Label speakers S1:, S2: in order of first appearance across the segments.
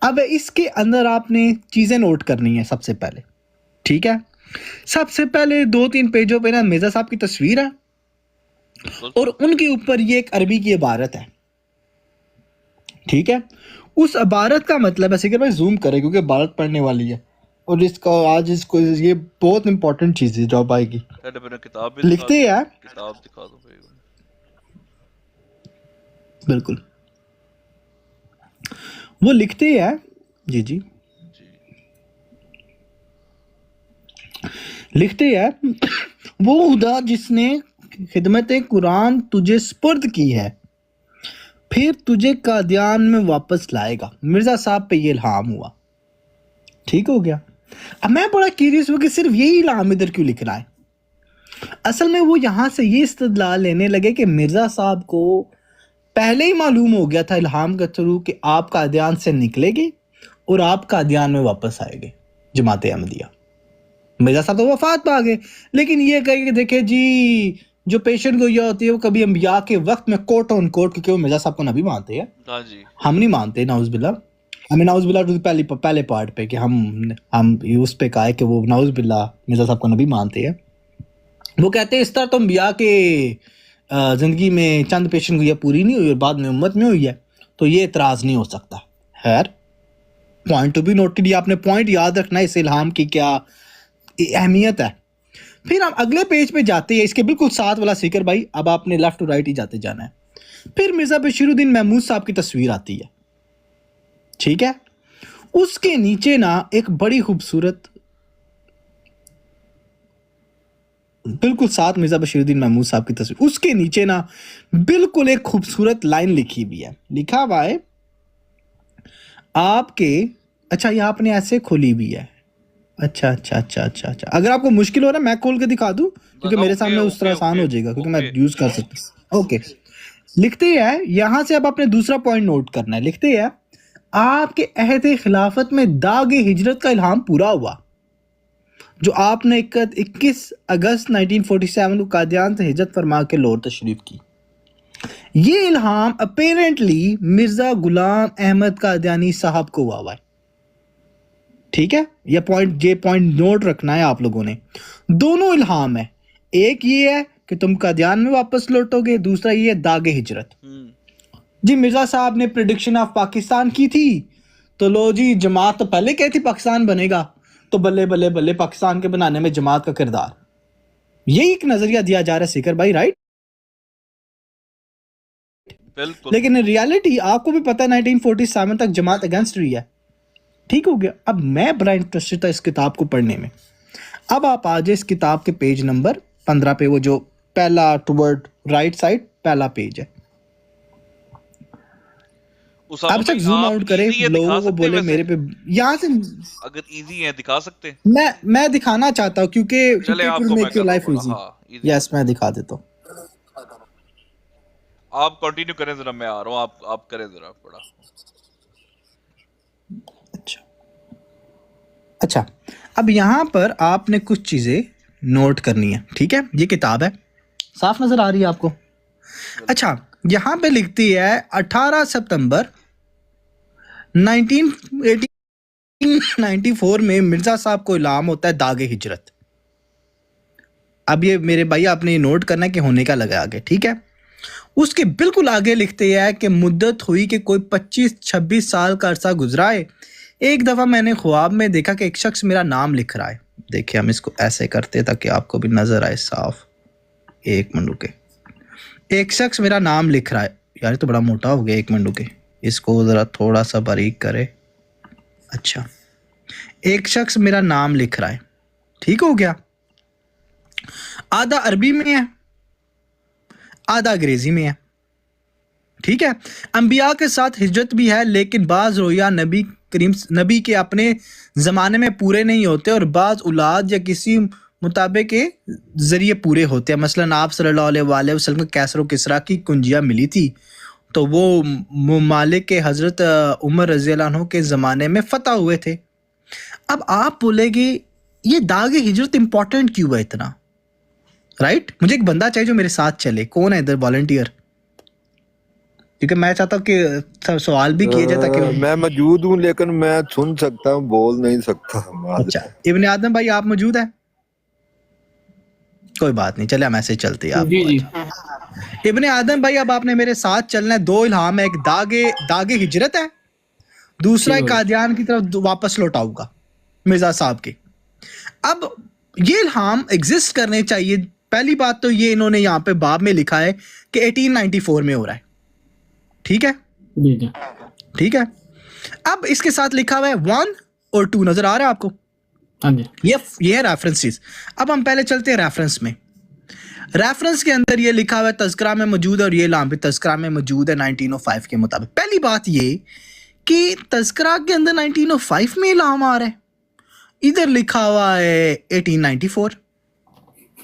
S1: अब इसके अंदर आपने चीजें नोट करनी है सबसे पहले, ठीक है। सबसे पहले 2-3 पेजों पे ना मिर्जा साहब की तस्वीर है और उनके ऊपर ये एक अरबी की इबारत है, ठीक है। उस इबारत का मतलब है, सिकर भाई जूम करें क्योंकि इबारत पढ़ने वाली है और इसका आज इसको ये बहुत इंपॉर्टेंट चीज है जॉब आएगी।
S2: किताब भी
S1: लिखते हैं,
S2: किताब दिखा दो भाई।
S1: बिल्कुल वो लिखते हैं जी जी लिखते हैं वो खुदा जिसने खिदमत कुरान तुझे स्पुर्द की है फिर तुझे कादियान में वापस लाएगा। मिर्जा साहब पे ये इल्हाम हुआ, ठीक हो गया। अब मैं बड़ा क्यूरियस हूं कि सिर्फ यही इल्हाम इधर क्यों लिख रहा है। असल में वो यहां से ये इस्तदलाल लेने लगे कि मिर्जा साहब को पहले ही मालूम हो गया था इल्हाम के थ्रू कि आप कादियान से निकलेंगे और आप कादियान में वापस आएंगे जमात अहमदिया। मिर्जा साहब तो वफात पा गए, लेकिन ये कहे देखे जी जो पेशेंट गोइया होती है वो कभी अंबिया के वक्त में कोट ऑन कोट, क्योंकि वो मिर्जा साहब को नबी मानते हैं,
S2: हाँ जी,
S1: हम नहीं मानते नाउज़बिल्ला। हमें नाउज़बिल्ला पहले पार्ट पे कि हम उस पे कहा है कि वो नाउज़बिल्ला मिर्जा साहब को नबी मानते हैं। वो कहते हैं इस तरह तो अंबिया के जिंदगी में चंद पेशेंट गोइया पूरी नहीं हुई और बाद में उम्मत में हुई है, तो ये इतराज नहीं हो सकता। खैर पॉइंट टू बी नोटेड, ये आपने पॉइंट याद रखना है इस इल्हाम की क्या अहमियत है। फिर हम अगले पेज पे जाते हैं, इसके बिल्कुल साथ वाला सिकर भाई, अब आपने लेफ्ट टू राइट ही जाते जाना है। फिर मिर्जा बशीरुद्दीन महमूद साहब की तस्वीर आती है, ठीक है। उसके नीचे ना एक बड़ी खूबसूरत, बिल्कुल साथ मिर्जा बशीरुद्दीन महमूद साहब की तस्वीर, उसके नीचे ना बिल्कुल एक खूबसूरत लाइन लिखी हुई है। लिखा हुआ है आपके, अच्छा ये आपने ऐसे खोली हुई है, अच्छा अच्छा अच्छा अच्छा अच्छा। अगर आपको मुश्किल हो रहा है मैं खोल के दिखा दूं क्योंकि मेरे सामने उस तरह आसान हो जाएगा क्योंकि मैं यूज कर सकता हूं। ओके, लिखते हैं यहां से, अब आपने दूसरा पॉइंट नोट करना है। लिखते हैं आपके अहद खिलाफत में दाग हिजरत का इल्हाम पूरा हुआ जो आपने 21 अगस्त 1947 को कादियान से हिजरत फरमा के लाहौर तशरीफ की। ये इल्हाम अपेरेंटली मिर्जा गुलाम अहमद कादियानी साहब को हुआ है, ठीक है। ये पॉइंट नोट रखना है आप लोगों ने। दोनों इल्हाम है, एक ये है कि तुम कादियान में वापस लौटोगे, दूसरा ये है दागे हिजरत। जी मिर्जा साहब ने प्रेडिक्शन ऑफ पाकिस्तान की थी, तो लो जी जमात तो पहले कहती पाकिस्तान बनेगा, तो बल्ले बल्ले बल्ले पाकिस्तान के बनाने में जमात का किरदार, यही एक नजरिया दिया जा रहा है सिकर भाई, राइट।
S2: बिल्कुल।
S1: लेकिन रियलिटी आपको भी पता है 1947 तक जमात अगेंस्ट रही है, ठीक हो गया। अब मैं बड़ा इंटरेस्टेड था इस किताब को पढ़ने में। अब आप आ जाए इस किताब के पेज नंबर 15 पे, वो जो पहला टुवर्ड राइट साइड पहला पेज है। अब तक जूम आउट करे, लोगों को बोले मेरे पे यहाँ से,
S2: अगर इजी है दिखा सकते हैं।
S1: मैं दिखाना चाहता हूँ क्योंकि लाइफ इजी। यस मैं दिखा देता हूँ।
S2: आप कंटिन्यू करें जरा, मैं आ रहा हूँ, आप करें जरा पढ़ा।
S1: अच्छा अब यहाँ पर आपने कुछ चीजें नोट करनी है, ठीक है। ये किताब है, साफ नजर आ रही है आपको। अच्छा यहाँ पे लिखती है 18 सितंबर 1994 में मिर्जा साहब को इल्हाम होता है दागे हिजरत। अब ये मेरे भाई आपने ये नोट करना है कि होने का लगा आगे, ठीक है। उसके बिल्कुल आगे लिखते हैं कि मुद्दत हुई कि कोई 25-26 साल का अरसा गुजरा है, एक दफ़ा मैंने ख्वाब में देखा कि एक शख्स मेरा नाम लिख रहा है। देखिए हम इसको ऐसे करते ताकि आपको भी नजर आए साफ। एक मिनट रुके, एक शख्स मेरा नाम लिख रहा है, यार तो बड़ा मोटा हो गया, एक मिनट रुके, इसको जरा थोड़ा सा बारीक करे। अच्छा एक शख्स मेरा नाम लिख रहा है, ठीक हो गया। आधा अरबी में है आधा अंग्रेजी में है, ठीक है। अंबिया के साथ हिजरत भी है, लेकिन बाज रोया नबी के अपने ज़माने में पूरे नहीं होते और बाज औलाद या किसी मुताबे के ज़रिए पूरे होते हैं। मसलन आप सल्लल्लाहु अलैहि वसल्लम को कैसर व किसरा की कुंजिया मिली थी, तो वो ममालिक के हज़रत उमर रज़ी अल्लाह अन्हु के ज़माने में फ़तह हुए थे। अब आप बोलेंगे ये दागे हिजरत इंपॉर्टेंट क्यों है इतना, राइट। मुझे एक बंदा चाहिए जो मेरे साथ चले, कौन है इधर वॉलंटियर। क्योंकि मैं चाहता हूँ कि सवाल भी किए जाए ताकि
S3: मैं मौजूद हूँ लेकिन मैं सुन सकता हूँ, बोल नहीं सकता।
S1: अच्छा इब्ने आदम भाई आप मौजूद हैं? कोई बात नहीं, चले हम ऐसे चलते हैं
S4: जी
S1: आपको।
S4: जी
S1: अच्छा इब्ने आदम भाई अब आपने मेरे साथ चलना है। दो इल्हाम है, एक दागे हिजरत है, दूसरा
S4: ठीक
S1: एक
S4: है भाई।
S1: कादियान की तरफ वापस लौटाऊंगा मिर्जा साहब के। अब ये इल्हाम एग्जिस्ट करने चाहिए। पहली बात तो ये इन्होंने यहाँ पे बाब में लिखा है कि 1894 में हो रहा है, ठीक है
S4: जी जी
S1: ठीक है। अब इसके साथ लिखा हुआ है 1 और 2, नजर आ रहा है आपको?
S4: हाँ जी
S1: ये है रेफरेंस चीज। अब हम पहले चलते हैं रेफरेंस में। रेफरेंस के अंदर ये लिखा हुआ है तज़किरा में मौजूद है, और ये इल्हाम भी तज़किरा में मौजूद है 1905 के मुताबिक। पहली बात ये कि तज़किरा के अंदर 1905 में इल्हाम आ रहा है, इधर लिखा हुआ है 1894।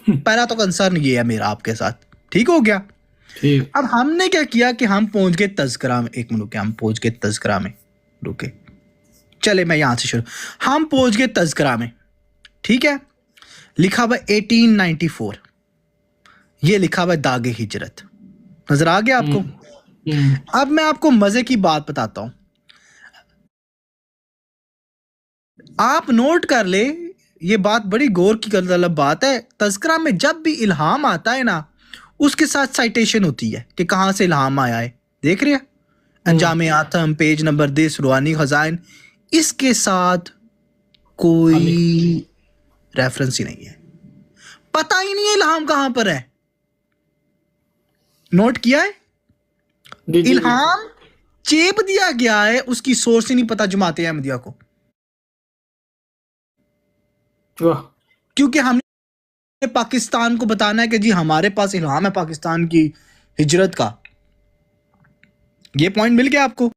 S1: पहला तो कंसर्न ये है मेरा आपके साथ, ठीक हो गया।
S4: ठीक
S1: अब हमने क्या किया कि हम पहुंच गए तज़किरा में। एक मिनट, हम पहुंच गए तज़किरा में, रुके चले मैं यहां से शुरू। हम पहुंच गए तज़किरा में, ठीक है। लिखा हुआ 1894, ये लिखा हुआ दागे हिजरत, नजर आ गया आपको? अब मैं आपको मजे की बात बताता हूं, आप नोट कर ले, ये बात बड़ी गौर की तलब बात है। तज़किरा में जब भी इल्हाम आता है ना, उसके साथ साइटेशन होती है कि कहां से इल्हाम आया है। देख रहे हैं, अंजाम आतम पेज नंबर 10 रूहानी खजाइन, इसके साथ कोई रेफरेंस ही नहीं है, पता ही नहीं है इल्हाम कहां पर है। नोट किया है?
S4: जी जी
S1: इल्हाम चेप दिया गया है, उसकी सोर्स ही नहीं पता जमाते अहमदिया को,
S4: वाह
S1: क्योंकि हमने पाकिस्तान को बताना है कि जी हमारे पास इल्हाम है पाकिस्तान की हिजरत का। ये पॉइंट मिल गया आपको?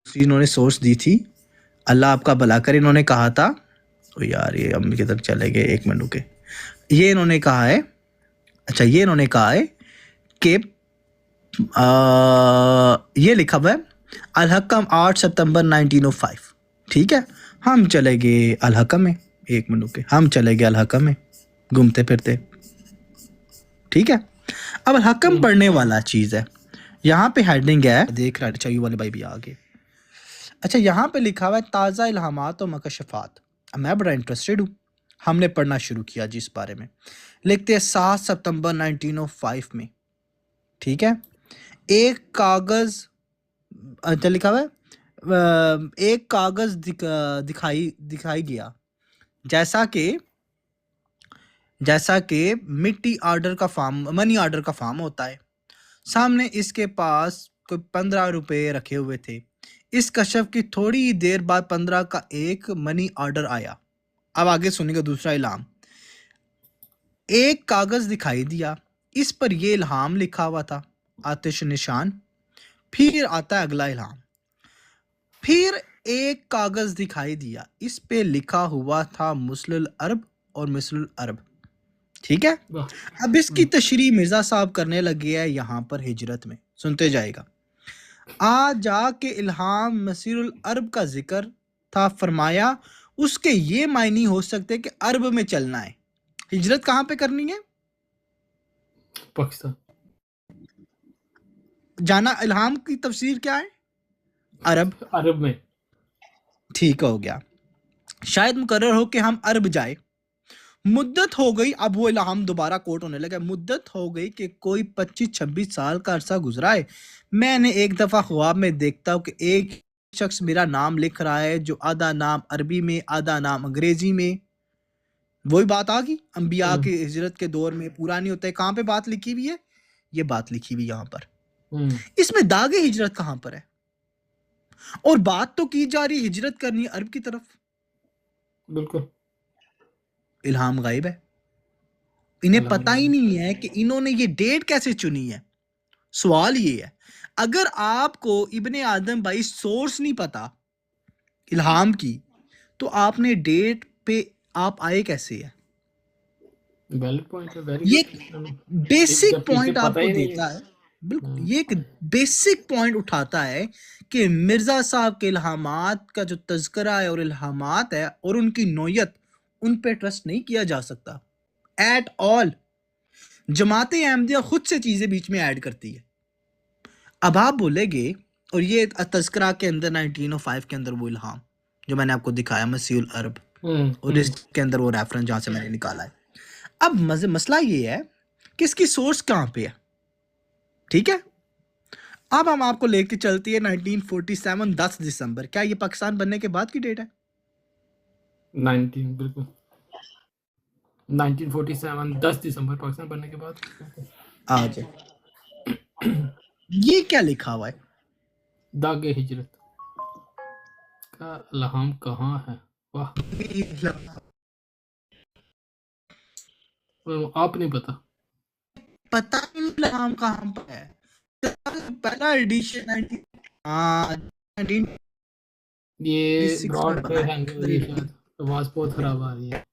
S1: इन्होंने सोर्स दी थी, अल्लाह आपका भला करे। इन्होंने कहा था, ओ यार ये हम किधर चले गए, एक मिनट रुके। ये इन्होंने कहा है, अच्छा ये इन्होंने कहा है कि ये लिखा हुआ है अल-हकम 8 सितंबर 1905, ठीक है। हम चले गए अल-हकम में, एक मिनट रुके, हम चले गए अल-हकम में घूमते फिरते, ठीक है। अब अल-हकम पढ़ने वाला चीज़ है, यहाँ पे हेडिंग है, देख रहा है चाहिए वाले भाई भी आगे। अच्छा यहाँ पे लिखा हुआ है ताज़ा इल्हामात और मकशफात। मैं बड़ा इंटरेस्टेड हूँ, हमने पढ़ना शुरू किया जी इस बारे में। लिखते हैं 7 सितंबर 1905 में, ठीक है। एक कागज़, अच्छा लिखा हुआ है एक कागज़ दिखाई गया, जैसा कि मिट्टी ऑर्डर का फार्म, मनी ऑर्डर का फार्म होता है। सामने इसके पास कोई 15 रुपए रखे हुए थे। इस कशफ की थोड़ी देर बाद 15 का एक मनी ऑर्डर आया। अब आगे सुनिएगा दूसरा इल्हाम। एक कागज दिखाई दिया, इस पर यह इल्हाम लिखा हुआ था, आतिश निशान। फिर आता है अगला इल्हाम। फिर एक कागज दिखाई दिया, इस पे लिखा हुआ था मुस्लिल अरब और मिस्रुल अरब, ठीक है।
S4: वाह
S1: अब इसकी तशरीह मिर्जा साहब करने लगे हैं यहाँ पर हिजरत में, सुनते जाएगा। आ जाके इल्हाम मसीरुल अरब का जिक्र था, फरमाया उसके ये मायने हो सकते कि अरब में चलना है। हिजरत कहाँ पे करनी है?
S4: पाकिस्तान
S1: जाना। इल्हाम की तफसीर क्या है? अरब,
S4: अरब में
S1: ठीक हो गया। शायद मुकर्रर हो कि हम अरब जाए। मुद्दत हो गई, अब वो इल्हाम दोबारा कोट होने लगा। मुद्दत हो गई कि कोई 25-26 साल का अरसा गुजरा है। मैंने एक दफ़ा ख्वाब में देखता हूँ कि एक शख्स मेरा नाम लिख रहा है, जो आधा नाम अरबी में आधा नाम अंग्रेजी में। वही बात आ गई, अंबिया के हिजरत के दौर में पूरा नहीं होता है। कहाँ पे बात लिखी हुई है? ये बात लिखी हुई यहाँ पर। इसमें दागे हिजरत कहाँ पर है? और बात तो की जा रही है हिजरत करनी है अरब की तरफ।
S4: बिल्कुल
S1: इल्हाम गायब है, इन्हें पता ही नहीं है कि इन्होंने ये डेट कैसे चुनी है। सवाल ये है, अगर आपको इब्ने आदम भाई सोर्स नहीं पता इल्हाम की, तो आपने डेट पे आप आए कैसे है?
S4: वैलिड पॉइंट है, वेरी
S1: ये
S4: गुड।
S1: बेसिक
S4: जबकि इसे
S1: पॉइंट
S4: पता
S1: आपको
S4: ही नहीं
S1: देता
S4: है।
S1: है, बिल्कुल ये एक बेसिक पॉइंट उठाता है कि मिर्जा साहब के इल्हामात का जो तज़किरा है और इल्हामात है और उनकी नौयत, उन पे ट्रस्ट नहीं किया जा सकता एट ऑल। जमात अहमदिया खुद से चीजें बीच में ऐड करती है। अब आप बोलेगे, और ये तस्करा के अंदर 1905 के अंदर वो इल्हाम जो मैंने आपको दिखाया मसीहुल अरब, और इसके अंदर वो रेफरेंस जहां से मैंने निकाला है। अब मसला ये है कि इसकी सोर्स कहाँ पे है, ठीक है। अब हम आपको लेके चलती है 1947 10 दिसंबर। क्या ये पाकिस्तान बनने के बाद की डेट है?
S4: 19 बिल्कुल 1947 10 दिसंबर पाकिस्तान बनने के बाद।
S1: आज ये क्या लिखा हुआ है?
S4: दागे हिजरत का इल्हाम कहाँ है? वाह, आप नहीं पता?
S1: पता ही नहीं इल्हाम कहाँ पे है। पहला एडिशन 19
S4: ये
S1: 19
S4: ब्रॉड
S1: में
S4: पे
S1: बना है।
S4: हैंग हो रही है शायद, आवाज बहुत खराब आ रही है।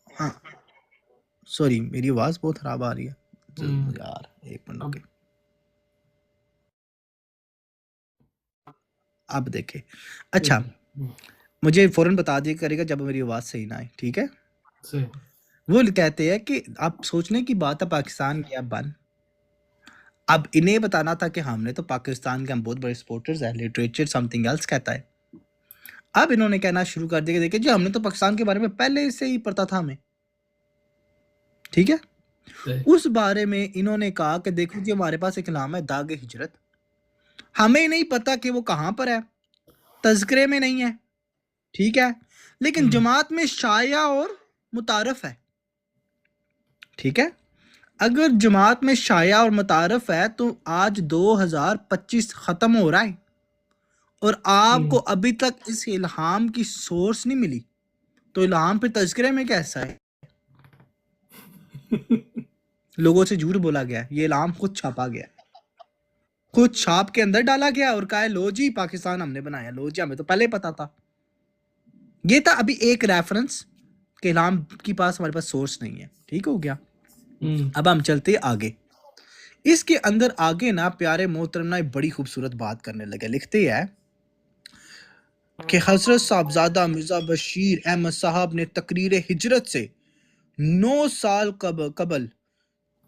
S1: हाँ सॉरी, मेरी आवाज बहुत खराब आ रही है यार, एक मिनट
S4: अब
S1: रुके। अब देखे, अच्छा मुझे फौरन बता दिया करेगा जब मेरी आवाज सही ना आए, ठीक है।
S4: से
S1: वो कहते हैं कि आप सोचने की बात है पाकिस्तान गया बन। अब इन्हें बताना था कि हमने तो पाकिस्तान के हम बहुत बड़े सपोर्टर्स हैं, लिटरेचर समथिंग एल्स कहता है। अब इन्होंने कहना शुरू कर दिया कि देखिए जी हमने तो पाकिस्तान के बारे में पहले से ही पता था हमें, ठीक है। उस बारे में इन्होंने कहा कि देखो जी हमारे पास एक नाम है दागे हिजरत, हमें नहीं पता कि वो कहाँ पर है, तज़किरे में नहीं है, ठीक है, लेकिन जमात में शाया और मुतारफ है, ठीक है। अगर जमात में शाया और मुतारफ है तो आज 2025 खत्म हो रहा है और आपको अभी तक इस इल्हाम की सोर्स नहीं मिली, तो इल्हाम पे तज़किरे में कैसा है? लोगों से झूठ बोला गया, ये इल्हाम खुद छापा गया, खुद छाप के अंदर डाला गया और कहा लो जी पाकिस्तान हमने बनाया, लो जी हमें तो पहले पता था। ये था अभी एक रेफरेंस के इल्हाम के पास हमारे पास सोर्स नहीं है, ठीक हो गया। अब हम चलते आगे। इसके अंदर आगे ना प्यारे मोहतरम ना एक बड़ी खूबसूरत बात करने लगे। लिखते हैं कि हजरत साहबजादा मिर्जा बशीर अहमद साहब ने तकरीर हिजरत से 9 साल कबल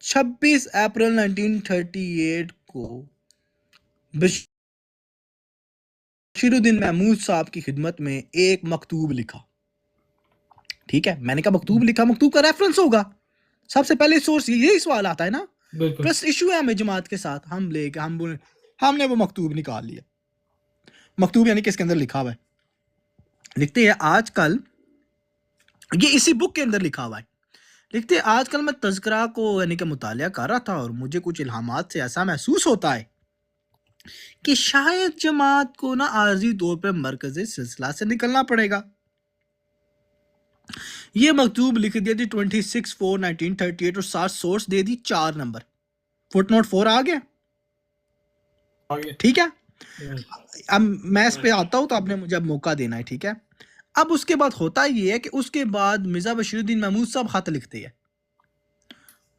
S1: 26 अप्रैल 1938 को बशीरुद्दीन महमूद साहब की खिदमत में एक मकतूब लिखा, ठीक है। मैंने कहा मकतूब लिखा, मकतूब का रेफरेंस होगा, सबसे पहले सोर्स यही सवाल आता है ना। ट्रस्ट इशू है हमें जमात के साथ, हम लेके हमने वो मकतूब निकाल लिया। मकतूब यानी किसके अंदर लिखा हुआ है? लिखते हैं आजकल, ये इसी बुक के अंदर लिखा हुआ है। लिखते हैं आजकल मैं तज़किरा को यानी कि मुतालिया कर रहा था और मुझे कुछ इल्हामात से ऐसा महसूस होता है कि शायद जमात को ना आर्जी तौर पर मरकज़ी सिलसिला से निकलना पड़ेगा। ये मकतूब लिख दिया थी 26/4/1938 और साथ सोर्स दे दी 4 नंबर, फुटनोट 4 आ गया, ठीक है। अब मैं इस पे आता हूं तो आपने मुझे अब मौका देना है, ठीक है। अब उसके बाद होता ये है कि उसके बाद मिर्जा बशीरुद्दीन महमूद साहब खत लिखते हैं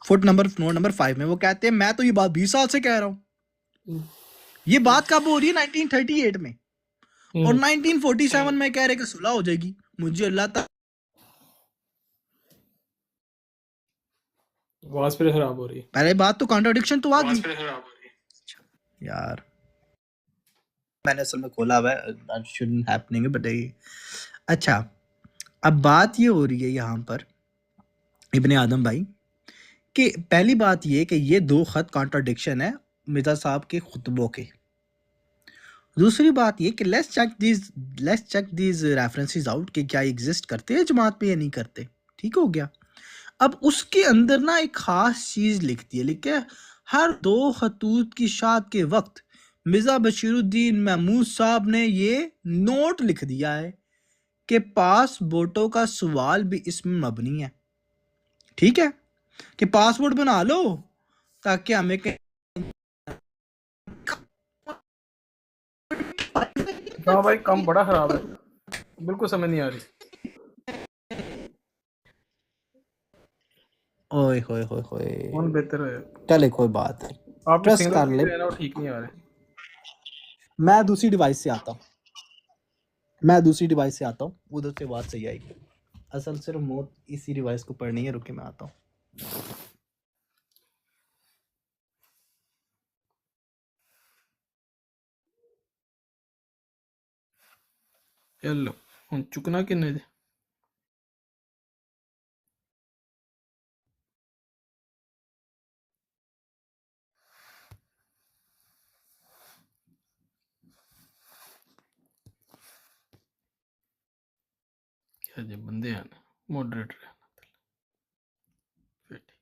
S1: नोट नंबर 5 में। वो कहते हैं मैं तो ये बात 20 साल से कह रहा हूं। ये बात कब हो रही है? 1938 में, और 1947 में कह रहे कि सुलह हो जाएगी। मुझे अल्लाह तक
S4: आवाज फिर खराब हो रही है।
S1: पहले बात तो कॉन्ट्रडिक्शन तो आ गई यार, मैंने असल में खोला हुआ है, दैट शुडंट हैपनिंग बट अच्छा। अब बात ये हो रही है यहाँ पर इब्ने आदम भाई कि पहली बात ये कि ये 2 खत कॉन्ट्रडिक्शन है मिर्जा साहब के खुतबों के। दूसरी बात ये कि let's check these references out कि क्या एग्जिस्ट करते हैं जमात पे या नहीं करते, ठीक हो गया। अब उसके अंदर ना एक खास चीज लिखती है, लिखे हर 2 खतूत की शाद के वक्त मिर्जा बशीरुद्दीन महमूद साहब ने ये नोट लिख दिया है कि पासपोर्टों का सवाल भी इसमें मबनी है, ठीक है, कि पासपोर्ट बना लो ताकि हमें
S4: हाँ भाई कम बड़ा खराब है, बिल्कुल समझ नहीं आ रही।
S1: ओए होए होए होए,
S4: कौन बेहतर है?
S1: चले कोई बात नहीं,
S4: आप
S1: ट्रस्ट कर ले,
S4: ना, ठीक नहीं आ रहे।
S1: मैं दूसरी डिवाइस से आता हूँ। मैं दूसरी डिवाइस से आता हूँ, उधर से बात सही आएगी। असल सिर्फ मौत इसी डिवाइस को पढ़नी है, रुके मैं आता हूँ।
S4: चलो हम चुकना किन्ने दे क्या जे बंदे हैं मॉडरेटर है फिर ठीक।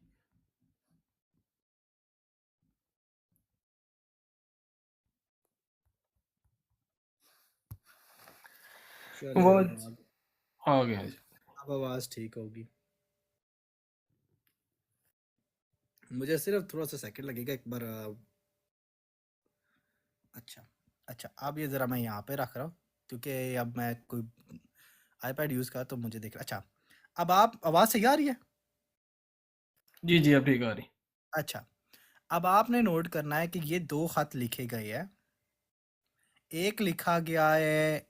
S4: आवाज आ गया जी।
S1: अब आवाज़ ठीक होगी। मुझे सिर्फ थोड़ा सा सेकंड लगेगा एक बार। अच्छा अच्छा, अब ये ज़रा मैं यहाँ पे रख रहा हूँ क्योंकि अब मैं कोई आईपैड यूज़ कर तो मुझे देख। अच्छा, अब आप आवाज़ सही आ रही है?
S4: जी जी अब ठीक आ रही।
S1: अच्छा, अब आपने नोट करना है कि ये 2 खत लिखे गए हैं। एक लिखा गया है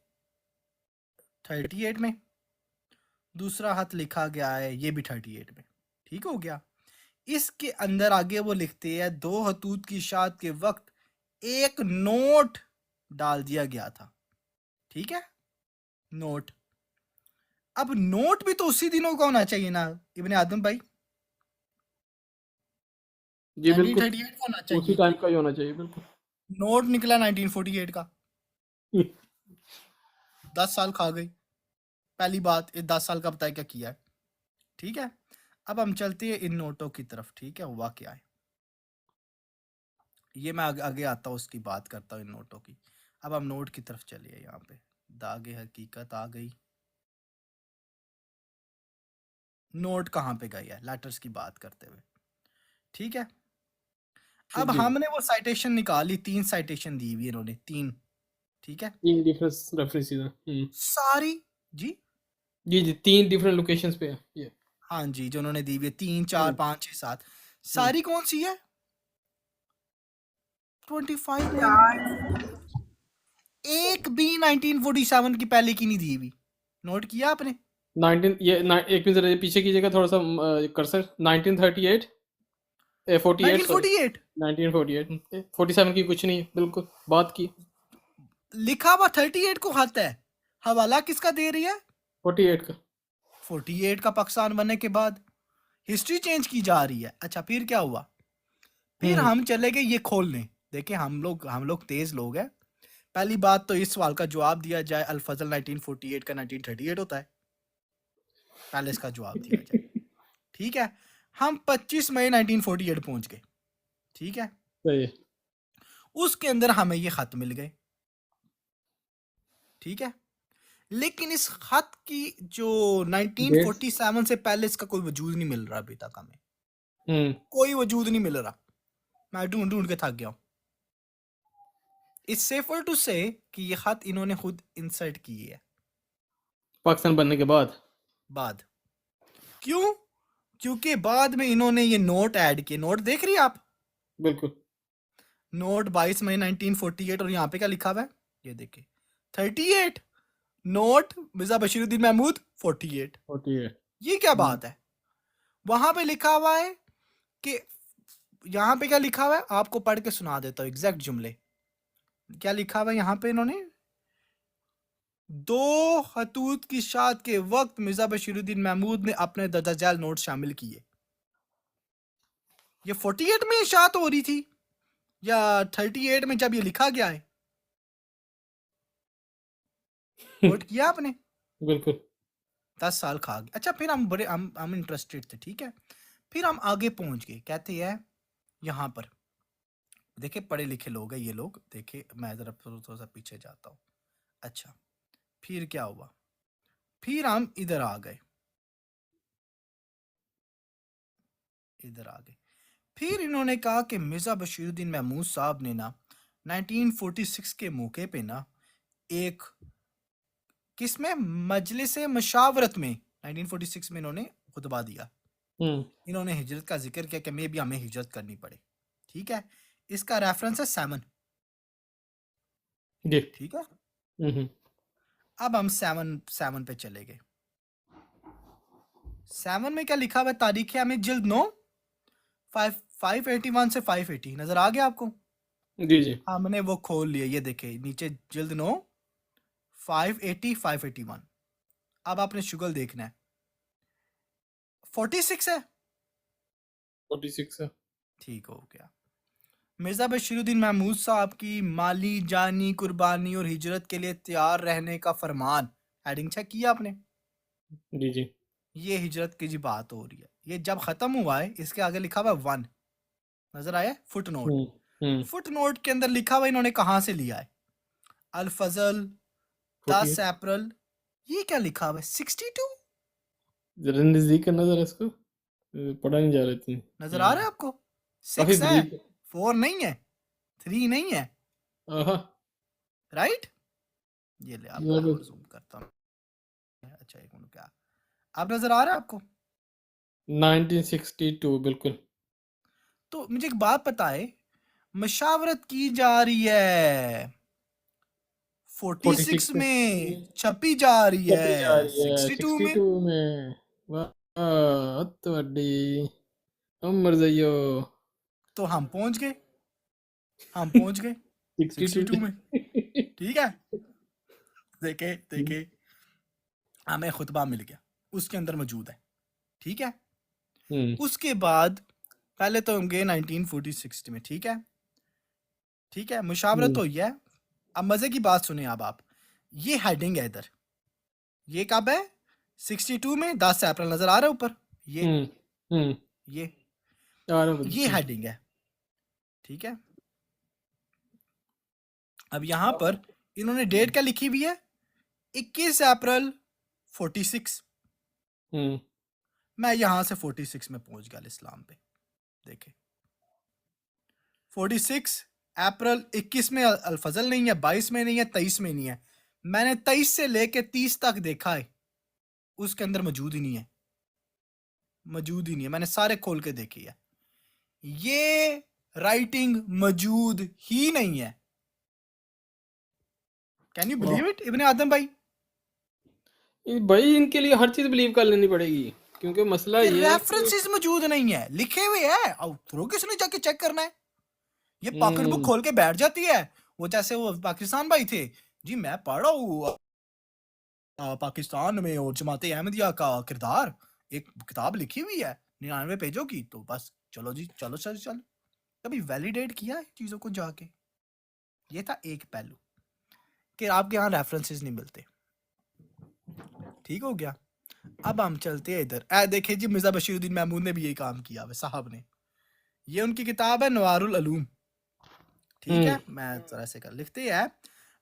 S1: 38 में, दूसरा खत लिखा गया है ये भी 38 में। ठीक हो गया? इसके अंदर आगे वो लिखते हैं 2 खतूत की इशाअत के वक्त एक नोट डाल दिया गया था। ठीक है? नोट। अब नोट भी तो उसी दिनों का होना चाहिए ना इब्ने आदम भाई?
S4: जी बिल्कुल
S1: 1938 का होना
S4: उसी
S1: चाहिए।
S4: टाइम का ही होना चाहिए बिल्कुल।
S1: नोट निकला 1948 का। 10 साल खा गई। पहली बात, ये 10 साल का बताया क्या किया है। ठीक है? अब हम चलते हैं इन नोटों की तरफ। ठीक है? हुआ क्या है, ये मैं आगे आता हूँ, उसकी बात करता हूँ इन नोटों की। अब हम नोट की तरफ चलिए। यहाँ पे दागे हकीकत आ गई। नोट कहाँ पे गई है, लेटर्स की बात करते हुए। ठीक है? अब
S4: जी
S1: हमने वो साइटेशन निकाली, 3 साइटेशन दी हुई इन्होंने, 3। ठीक है?
S4: तीन डिफरेंस रेफरेंसेस हैं।
S1: सारी जी
S4: जी जी 3 डिफरेंट लोकेशंस पे है ये।
S1: हाँ जी, जो उन्होंने दी हुई है 3 4
S4: हम्म,
S1: 5 6 7,
S4: हम्म।
S1: सारी कौन सी है? 25 में 1948। एक भी 1947 की पहले की नहीं दी हुई। नोट किया आपने?
S4: 19 एक मिनट जरा पीछे कीजिएगा थोड़ा सा कर्सर 1938 48 सॉरी
S1: 1948
S4: 1948 47 की कुछ नहीं है बिल्कुल बात की।
S1: लिखा हुआ 38 को खत है। हवाला किसका दे रही है?
S4: 48 का
S1: 48 का पाकिस्तान बनने के बाद हिस्ट्री चेंज की जा रही है। अच्छा, फिर क्या हुआ? फिर
S4: हम्म
S1: हम चले गए ये खोलने। देखिए हम लोग तेज लोग हैं। पहली बात तो इस सवाल का जवाब दिया जाए, अल फजल 1948 का 1938 होता है। पहले इसका जवाब दिया जाए। ठीक है? हम 25 मई 1948 पहुंच गए। ठीक है?
S4: सही है।
S1: उसके अंदर हमें ये खत मिल गए। ठीक है? लेकिन इस खत की जो
S4: डेट्स
S1: 1947 से पहले इसका कोई वजूद नहीं मिल रहा अभी तक हमें। कोई वजूद नहीं मिल रहा। मैं ढूंढ ढूंढ के थक गया हूं। इट्स सेफर टू से कि ये खत इन्होंने खुद इंसर्ट किए है
S4: पाकिस्तान बनने के बाद
S1: बाद। क्यों? क्योंकि बाद में इन्होंने ये नोट ऐड किए। नोट देख रही है आप?
S4: बिल्कुल
S1: नोट 22 मई 1948 और यहाँ पे क्या लिखा हुआ है ये देखिए 38। नोट मिर्जा बशीरुद्दीन महमूद 48।
S4: 48
S1: ये क्या बात है? वहां पे लिखा हुआ है कि यहाँ पे क्या लिखा हुआ है आपको पढ़ के सुना देता हूँ एग्जैक्ट जुमले। क्या लिखा हुआ है यहाँ पे इन्होंने? 2 खतूत की शाद के वक्त मिर्जा बशीरुद्दीन महमूद ने अपने दर्जा नोट शामिल किए। ये 48 में इशात हो रही थी या 38 में जब ये लिखा गया है? नोट किया आपने?
S4: बिल्कुल
S1: 10 साल खा गए। अच्छा, फिर हम बड़े हम इंटरेस्टेड थे। ठीक है? फिर हम आगे पहुंच गए। कहते हैं यहाँ पर देखिए पढ़े लिखे लोग हैं ये लोग। देखिए मैं जरा थोड़ा सा पीछे जाता हूँ। अच्छा, फिर क्या हुआ? फिर हम इधर आ गए। इधर आ गए। फिर इन्होंने कहा कि मिर्जा बशीरुद्दीन महमूद साहब ने ना 1946 के मौके पे ना एक किसमें मजलिस मशावरत में 1946 में इन्होंने खुतबा दिया। इन्होंने हिजरत का जिक्र किया कि मे भी हमें हिजरत करनी पड़े। ठीक है? इसका रेफरेंस है 7।
S4: जी
S1: ठीक है?
S4: हम्म
S1: अब हम 7 पे चले गए। 7 में क्या लिखा हुआ है? तारीख है हमें जिल्द 9 581 से 580 नजर आ गया आपको?
S4: जी जी
S1: हमने वो खोल लिया, ये देखे नीचे जिल्द 9 580 581। अब आपने शुगल देखना है, 46 है।
S4: 46 है।
S1: ठीक हो गया। मिर्जा बशीरुद्दीन महमूद साहब की माली जानी कुर्बानी और हिजरत के लिए तैयार रहने का फरमान, हेडिंग चेक किया आपने?
S4: जी जी
S1: ये हिजरत की जी बात हो रही है। ये जब खत्म हुआ है, इसके आगे लिखा हुआ है 1, नजर आया? Footnote.
S4: Hmm
S1: footnote के अंदर लिखा हुआ इन्होंने कहाँ से लिया है? अल फजल 10
S4: 48
S1: अप्रैल। ये क्या लिखा हुआ है? 62
S4: जरा नजदीक करना जरा इसको, पढ़ा नहीं जा रहा इतनी।
S1: नजर आ रहा है आपको?
S4: काफी
S1: 6 है,
S4: ब्रीफ।
S1: 4 नहीं है, 3 नहीं है,
S4: आहा
S1: राइट? ये ले आपको
S4: जरा
S1: और जूम करता हूँ। अच्छा एक मिनट, क्या अब नजर आ रहा है आपको?
S4: 1962 बिल्कुल।
S1: तो मुझे एक बात बताए, मशावरत की जा रही है 46
S4: 46
S1: में, छपी जा रही
S4: छपी जा
S1: है
S4: रही है
S1: 62 में।
S4: 62 में। वाह ਤੁਹਾਡੀ उम्र जइयो
S1: तो हम पहुंच गए, हम पहुंच गए 62 में।
S4: 62
S1: ठीक है, देखे देखे, हमें खुतबा मिल गया, उसके अंदर मौजूद है। ठीक है, उसके बाद पहले तो हम गए 1946 में। ठीक है, ठीक है, मुशावरत तो ये है। अब मजे की बात सुने अब आप, ये हेडिंग है इधर, ये कब है? 62 में 10 अप्रैल नजर आ रहा है ऊपर, ये ये ये हेडिंग है। ठीक है, अब यहां पर इन्होंने डेट क्या लिखी हुई है? 21 अप्रैल 46। मैं यहां से 46 में पहुंच गया इस्लाम पे। देखे 46 अप्रैल 21 में अल-फजल नहीं है, 22 में नहीं है, 23 में नहीं है। मैंने 23 से लेके 30 तक देखा है, उसके अंदर मौजूद ही नहीं है, मौजूद ही नहीं है। मैंने सारे खोल के देखी है, ये राइटिंग मौजूद ही नहीं है। कैन यू बिलीव इट इब्ने आदम भाई?
S4: भाई इनके लिए हर चीज बिलीव कर लेनी पड़ेगी, क्योंकि मसला ये है कि
S1: रेफरेंसेस मौजूद नहीं है, लिखे हुए हैं, अब थ्रो किसने जाके चेक करना है? ये पॉकेट बुक खोल के बैठ जाती है। वो जैसे वो पाकिस्तान भाई थे जी, मैं पढ़ रहा हूँ पाकिस्तान में और जमात अहमदिया का किरदार, एक किताब लिखी हुई है 99 पेजों की, तो बस चलो जी, चलो चलो चलो। कभी वैलिडेट किया है चीजों को जाके? ये था एक पहलू कि आपके यहाँ रेफरेंसेस नहीं मिलते। ठीक हो गया। अब हम चलते हैं इधर, देखिए जी, मिर्जा बशीरुद्दीन महमूद ने भी यही काम किया है साहब ने। ये उनकी किताब है नवारुल अलूम। ठीक है, मैं जरा से कर लिखते हैं,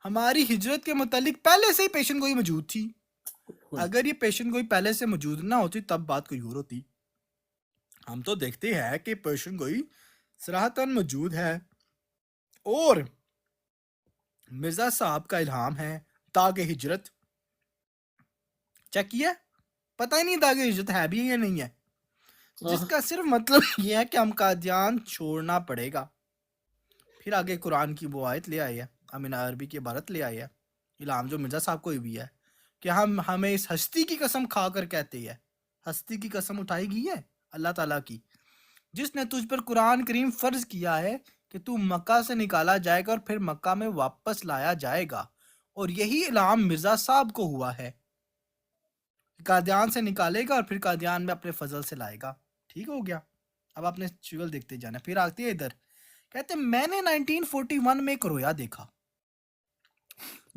S1: हमारी हिजरत के मुतालिक पहले से ही पेशन गोई मौजूद थी। अगर ये पेशन गोई पहले से मौजूद ना होती तब बात कोई और होती। हम तो देखते हैं कि पेशन गोई सराहतन मौजूद है, और मिर्जा साहब का इल्हाम है दागे हिजरत। चेक किया, पता ही नहीं दागे हिजरत है भी या नहीं है, जिसका सिर्फ मतलब ये है कि हम कादियान छोड़ना पड़ेगा। फिर आगे कुरान की वो आयत ले आई है, अमीना अरबी की इबारत ले आई है, इल्हाम जो मिर्जा साहब को भी है कि हमें इस हस्ती की कसम खाकर कहते हैं, हस्ती की कसम उठाई गई है अल्लाह ताला की, जिसने तुझ पर कुरान करीम फर्ज किया है कि तू मक्का से निकाला जाएगा और फिर मक्का में वापस लाया जाएगा। और यही इल्हाम मिर्जा साहब को हुआ है, कादियान से निकालेगा और फिर कादियान में अपने फजल से लाएगा। ठीक हो गया। अब आपने शुगल देखते जाना। फिर आती है इधर, कहते मैंने 1941 में एक रोया देखा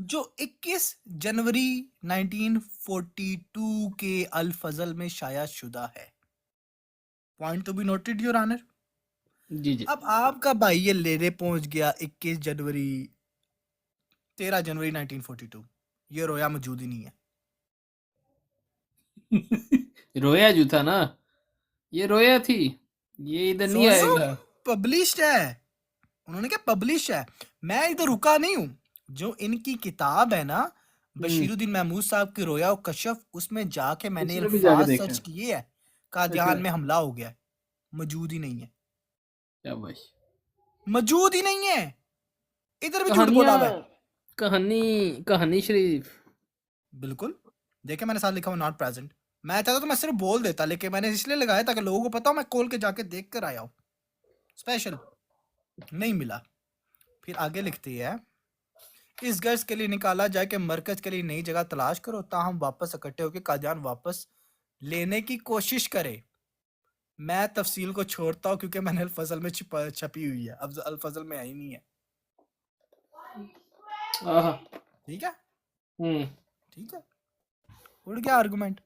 S1: जो 21 जनवरी 1942 के अल फजल में शाया शुदा है। Point to be noted your honour.
S4: जी जी
S1: अब आपका भाई ये लेने पहुंच गया 21 जनवरी 13 जनवरी 1942, ये रोया मौजूद ही नहीं है।
S4: रोया जो था ना, ये रोया थी, ये इधर नहीं आएगा।
S1: पब्लिश्ड है, उन्होंने क्या पब्लिश है। मैं इधर रुका नहीं हूं, जो इनकी किताब है ना बशीरुद्दीन महमूद साहब की रोया और कशफ, उसमें जाके मैंने
S4: उसमें भी जाके
S1: अल्फाज
S4: देखा।
S1: सर्च किए हैं, कादियान में हमला हो गया, मौजूद ही नहीं है,
S4: क्या भाई,
S1: मौजूद ही नहीं है। इधर भी झूठ बोला हुआ है।
S4: कहानी कहानी शरीफ
S1: बिल्कुल। देखिए मैंने साथ लिखा हुआ नॉट प्रेजेंट। मैं चाहता तो मैं सिर्फ बोल देता, लेकिन मैंने इसलिए लगाया ताकि लोगों को पता हो मैं खोल के जाके देख कर आया हूँ। स्पेशल नहीं मिला। फिर आगे लिखती है, इस गर्ज के लिए निकाला जाए कि मरकज के लिए नई जगह तलाश करो, ताहम वापस इकट्ठे होकर कादियान वापस लेने की कोशिश करे। मैं तफसील को छोड़ता हूँ क्योंकि मैंने अल-फज़ल में छपी हुई है, अब अल-फज़ल में आई नहीं है।
S4: आहा,
S1: ठीक है,
S4: हम्म,
S1: ठीक है, उड़ गया आर्गुमेंट।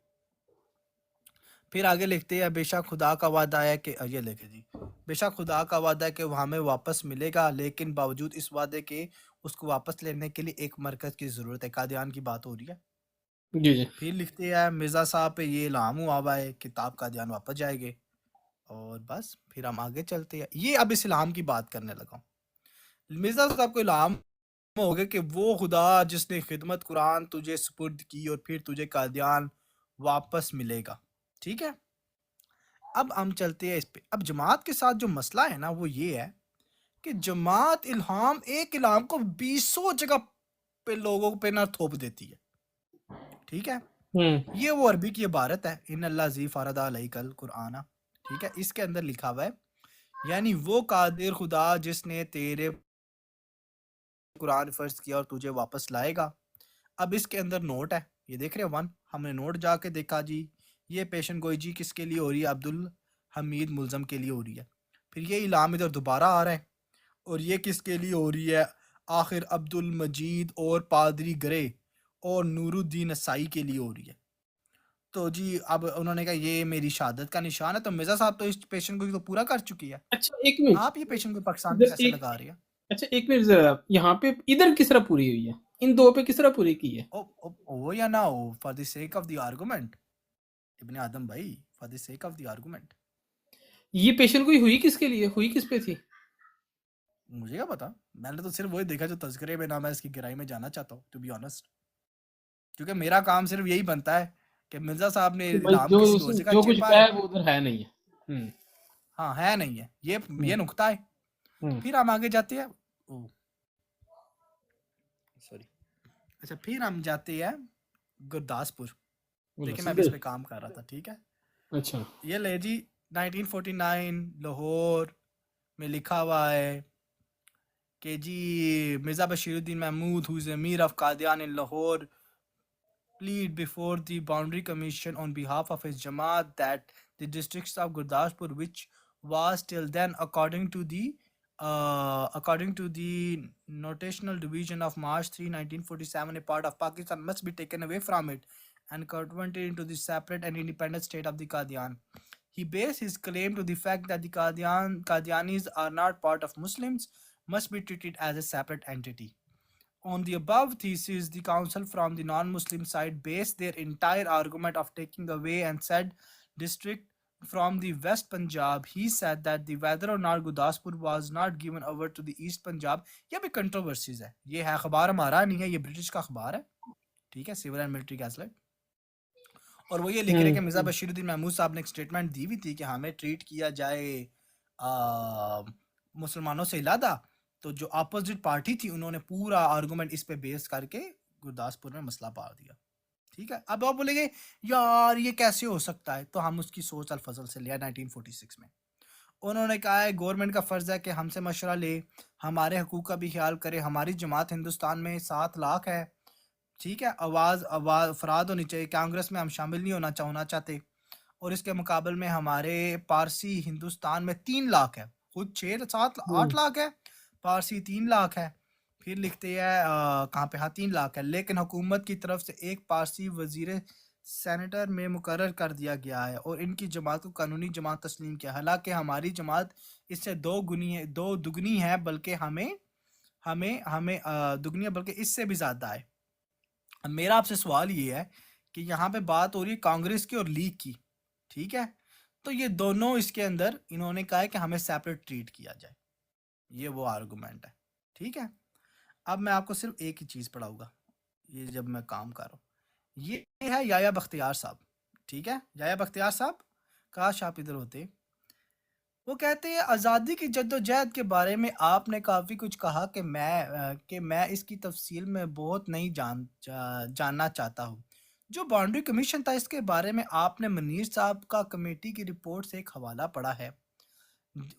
S1: फिर आगे लिखते हैं, बेशक खुदा का वादा है कि ये लिखे जी, बेशक खुदा का वादा है कि वह हमें वापस मिलेगा, लेकिन बावजूद इस वादे के उसको वापस लेने के लिए एक मरकज की ज़रूरत है। कादियान की बात हो रही है।
S4: जी जी,
S1: फिर लिखते हैं, मिर्ज़ा साहब पे ये इल्हाम हुआ है, किताब कादियान वापस जाएंगे। और बस फिर हम आगे चलते हैं। ये अब इस इल्हाम की बात करने लगा हूँ। मिर्ज़ा साहब को इल्हाम हो गया कि वो खुदा जिसने खिदमत कुरान तुझे सुपुर्द की और फिर तुझे कादियान वापस मिलेगा। ठीक है, अब हम चलते हैं इस पे। अब जमात के साथ जो मसला है ना वो ये है कि जमात इल्हाम एक इल्हाम को 200 जगह पे लोगों पे ना थोप देती है। ठीक है,
S4: हम्म,
S1: ये वो अरबी की इबारत है, इन अल्लाह जी फ़रदा अलैकल कुराना। ठीक है, इसके अंदर लिखा हुआ है, यानी वो कादिर खुदा जिसने तेरे कुरान फर्ज किया और तुझे वापस लाएगा। अब इसके अंदर नोट है, ये देख रहे हो वन, हमने नोट जाके देखा जी, ये पेशन गोई जी किसके लिए हो रही है, अब्दुल हमीद मुल्ज़म के लिए हो रही है। फिर ये इलाम इधर दोबारा आ रहा है, और ये किसके लिए हो रही है, आखिर अब्दुल मजीद और पादरी ग्रे और नूरुद्दीन नसाई के लिए हो रही है। तो जी अब उन्होंने कहा ये मेरी शहादत का निशान है, तो मिर्ज़ा साहब तो इस पेशन को तो पूरा कर चुकी है,
S4: अच्छा एक मिनट,
S1: आप ये पेशन को पाकिस्तान पे
S4: इधर
S1: कैसे
S4: एक,
S1: लगा रही है?
S4: अच्छा एक मिनट जरा, यहाँ पे इधर किस तरह पूरी हुई है, इन दो पे किस तरह पूरी की है?
S1: ओ या ना हो, for the sake of the argument इब्ने आदम भाई, for the sake of the argument.
S4: ये पेशेंट कोई हुई किसके लिए, हुई किस पे थी?
S1: मुझे क्या पता, मैंने तो सिर्फ वही देखा जो तज़किरे में, ना मैं इसकी गहराई में जाना चाहता हूँ टू बी ऑनेस्ट, क्योंकि मेरा काम सिर्फ यही बनता है कि मिर्ज़ा साहब ने
S4: कि भाई
S1: इल्हाम किसी और जगह
S4: जो कुछ
S1: चेपा
S4: है
S1: है।
S4: वो उधर है नहीं है।
S1: हाँ है नहीं है,
S4: हम्म,
S1: ये नुक्ता है।
S4: हम्म,
S1: फिर हम आगे जाते हैं, ओ सॉरी, अच्छा फिर हम जाते हैं गुरदासपुर।
S4: बोलो
S1: देखिए मैं अभी
S4: सीधे।
S1: इस पे काम कर रहा था। ठीक है,
S4: अच्छा,
S1: ये ले जी, 1949 लाहौर में लिखा हुआ है कि ji Mirza Bashiruddin Mahmood who is Amir of Qadian in Lahore plead before the Boundary Commission on behalf of his Jamaat that the districts of Gurdaspur, which was till then according to the notational division of March 3, 1947, a part of Pakistan, must be taken away from it and converted into the separate and independent state of the Qadian. He based his claim to the fact that the Qadianis are not part of Muslims, must be treated as a separate entity. On the above thesis, the council from the non-Muslim side based their entire argument of taking away and said district from the West Punjab. He said that the whether or not Gurdaspur was not given over to the East Punjab, ये भी controversies है। ये है अखबार हमारा नहीं है, ये ब्रिटिश का अखबार है। ठीक है, सिविल एंड मिलिट्री गैजलेट। और वो ये लिख रहे हैं कि मिर्ज़ा बशीरुद्दीन महमूद साहब ने एक स्टेटमेंट दी हुई थी कि हमें ट्रीट किया जाए मुसलमानों से इलादा। तो जो अपोजिट पार्टी थी उन्होंने पूरा आर्गुमेंट इस पे बेस करके गुरदासपुर में मसला पार दिया। ठीक है, अब आप बोलेंगे यार ये कैसे हो सकता है, तो हम उसकी सोच अल-फजल से लिया 1946 में। उन्होंने कहा है गवर्नमेंट का फ़र्ज़ है कि हमसे मशवरा ले, हमारे हकूक़ का भी ख्याल करे। हमारी जमात हिंदुस्तान में 7 लाख है। ठीक है, आवाज़ अफराद होनी चाहिए। कांग्रेस में हम शामिल नहीं होना चाहते, और इसके मुकाबले में हमारे पारसी हिंदुस्तान में 3 लाख है, खुद 6 7 8 लाख है, पारसी 3 लाख है। फिर लिखते हैं कहाँ पे, हाँ 3 लाख है, लेकिन हुकूमत की तरफ से एक पारसी वजीर सेनेटर में मुकर्रर कर दिया गया है और इनकी जमात को कानूनी जमात तस्लीम किया। हालांकि हमारी जमात इससे दो दुगनी है, बल्कि हमें हमें हमें दुगनी है, बल्कि इससे भी ज़्यादा है। अब मेरा आपसे सवाल ये है कि यहाँ पे बात हो रही है कांग्रेस की और लीग की। ठीक है, तो ये दोनों इसके अंदर इन्होंने कहा है कि हमें सेपरेट ट्रीट किया जाए, ये वो आर्गुमेंट है। ठीक है, अब मैं आपको सिर्फ एक ही चीज़ पढ़ाऊंगा, ये जब मैं काम कर रहा हूँ, ये है याया बख्तियार साहब। ठीक है, याया बख्तियार साहब, काश आप इधर होते। वो कहते हैं आज़ादी की जद्दोजहद के बारे में आपने काफ़ी कुछ कहा कि मैं इसकी तफसील में बहुत नहीं जानना चाहता हूँ। जो बाउंड्री कमीशन था इसके बारे में आपने मुनीर साहब का कमेटी की रिपोर्ट से एक हवाला पढ़ा है।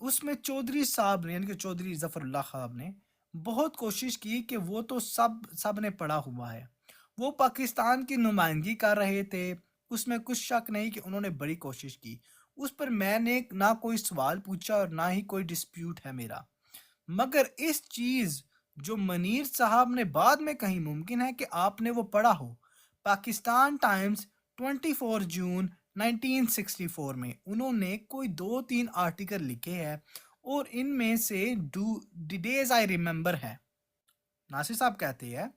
S1: उसमें चौधरी साहब ने यानी कि चौधरी ज़फ़रुल्लाह साहब ने बहुत कोशिश की कि वो तो सब ने पढ़ा हुआ है। वो पाकिस्तान की नुमाइंदगी कर रहे थे, उसमें कुछ शक नहीं कि उन्होंने बड़ी कोशिश की। उस पर मैंने ना कोई सवाल पूछा और ना ही कोई डिस्प्यूट है मेरा। मगर इस चीज़ जो मुनीर साहब ने बाद में कही मुमकिन है कि आपने वो पढ़ा हो। पाकिस्तान टाइम्स 24 जून 1964 में उन्होंने कोई 2-3 आर्टिकल लिखे हैं और इनमें से द डेज आई रिमेंबर है। नासिर साहब कहते हैं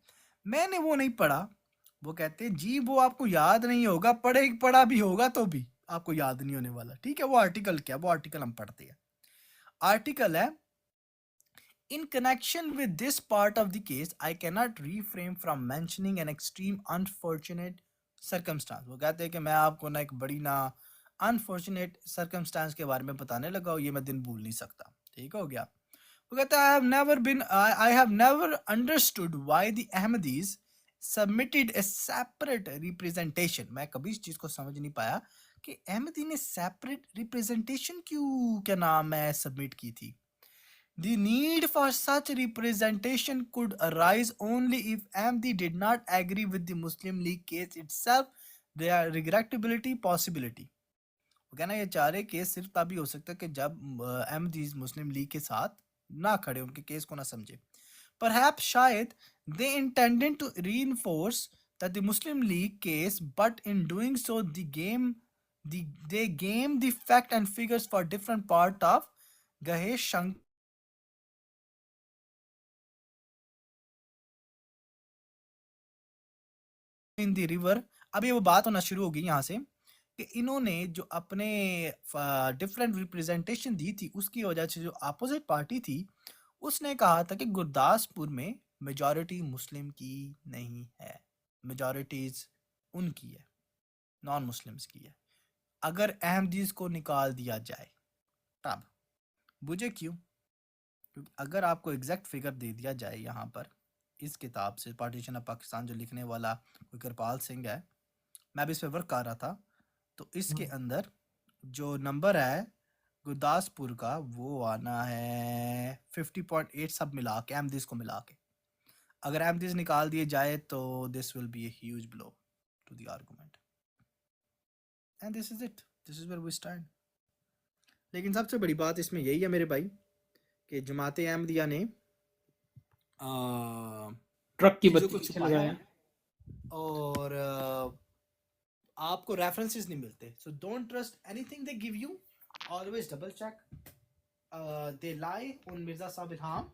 S1: मैंने वो नहीं पढ़ा। वो कहते हैं जी वो आपको याद नहीं होगा, पढ़ा भी होगा तो भी आपको याद नहीं होने वाला। ठीक है, वो आर्टिकल क्या, वो आर्टिकल हम पढ़ते हैं। आर्टिकल है In connection with this part of the case, I cannot refrain from mentioning an extreme unfortunate circumstance. वो कहते हैं कि मैं आपको ना एक बड़ी ना unfortunate circumstance के बारे में बताने लगा हूँ, ये मैं दिन भूल नहीं सकता। ठीक हो गया। वो कहता है I have never understood why the Ahmadis submitted a separate representation. मैं कभी इस चीज़ को समझ नहीं पाया कि अहमदी ने separate representation क्यों क्या नाम है सबमिट की थी। The need for such representation could arise only if Ahmadi did not agree with the Muslim League case itself, their regrettability possibility. वो कहना ये चाह रहे केस सिर्फ तभी हो सकता है कि जब अहमदीज मुस्लिम लीग के साथ ना खड़े, उनके केस को ना समझे। Perhaps शायद they intended to reinforce that the Muslim League case, but in doing so they game the fact and figures for different part of Gahesh Shankar in the river. अब ये वो बात होना शुरू हो गई यहाँ से कि इन्होंने जो अपने डिफरेंट रिप्रेजेंटेशन दी थी उसकी वजह से जो अपोजिट पार्टी थी उसने कहा था कि गुरदासपुर में मेजॉरिटी मुस्लिम की नहीं है, मेजॉरिटीज उनकी है, नॉन मुस्लिम्स की है। अगर अहमदीज को निकाल दिया जाए तब बुझे क्यों? क्योंकि अगर आपको एग्जैक्ट फिगर दे दिया जाए यहाँ पर इस किताब से, पार्टीशन ऑफ पाकिस्तान जो लिखने वाला कोई कृपाल सिंह है, मैं भी इस पर वर्क कर रहा था, तो इसके अंदर जो नंबर है गुरदासपुर का वो आना है 50.8 सब मिला के, अहमदीज को मिला के। अगर अहमदीज निकाल दिए जाए तो this will be a huge blow to the argument and this is it, this is where we stand. लेकिन सबसे बड़ी बात इसमें यही है मेरे भाई कि जमात अहमदिया ने
S4: ट्रक की
S1: चीज़ों
S4: बत्ती
S1: को
S4: पीछे
S1: छुपाया
S4: लगाया।
S1: है और आपको रेफरेंसेस नहीं मिलते। So don't trust anything they give you, always double check. They lie on Mirza साहब इल्हाम।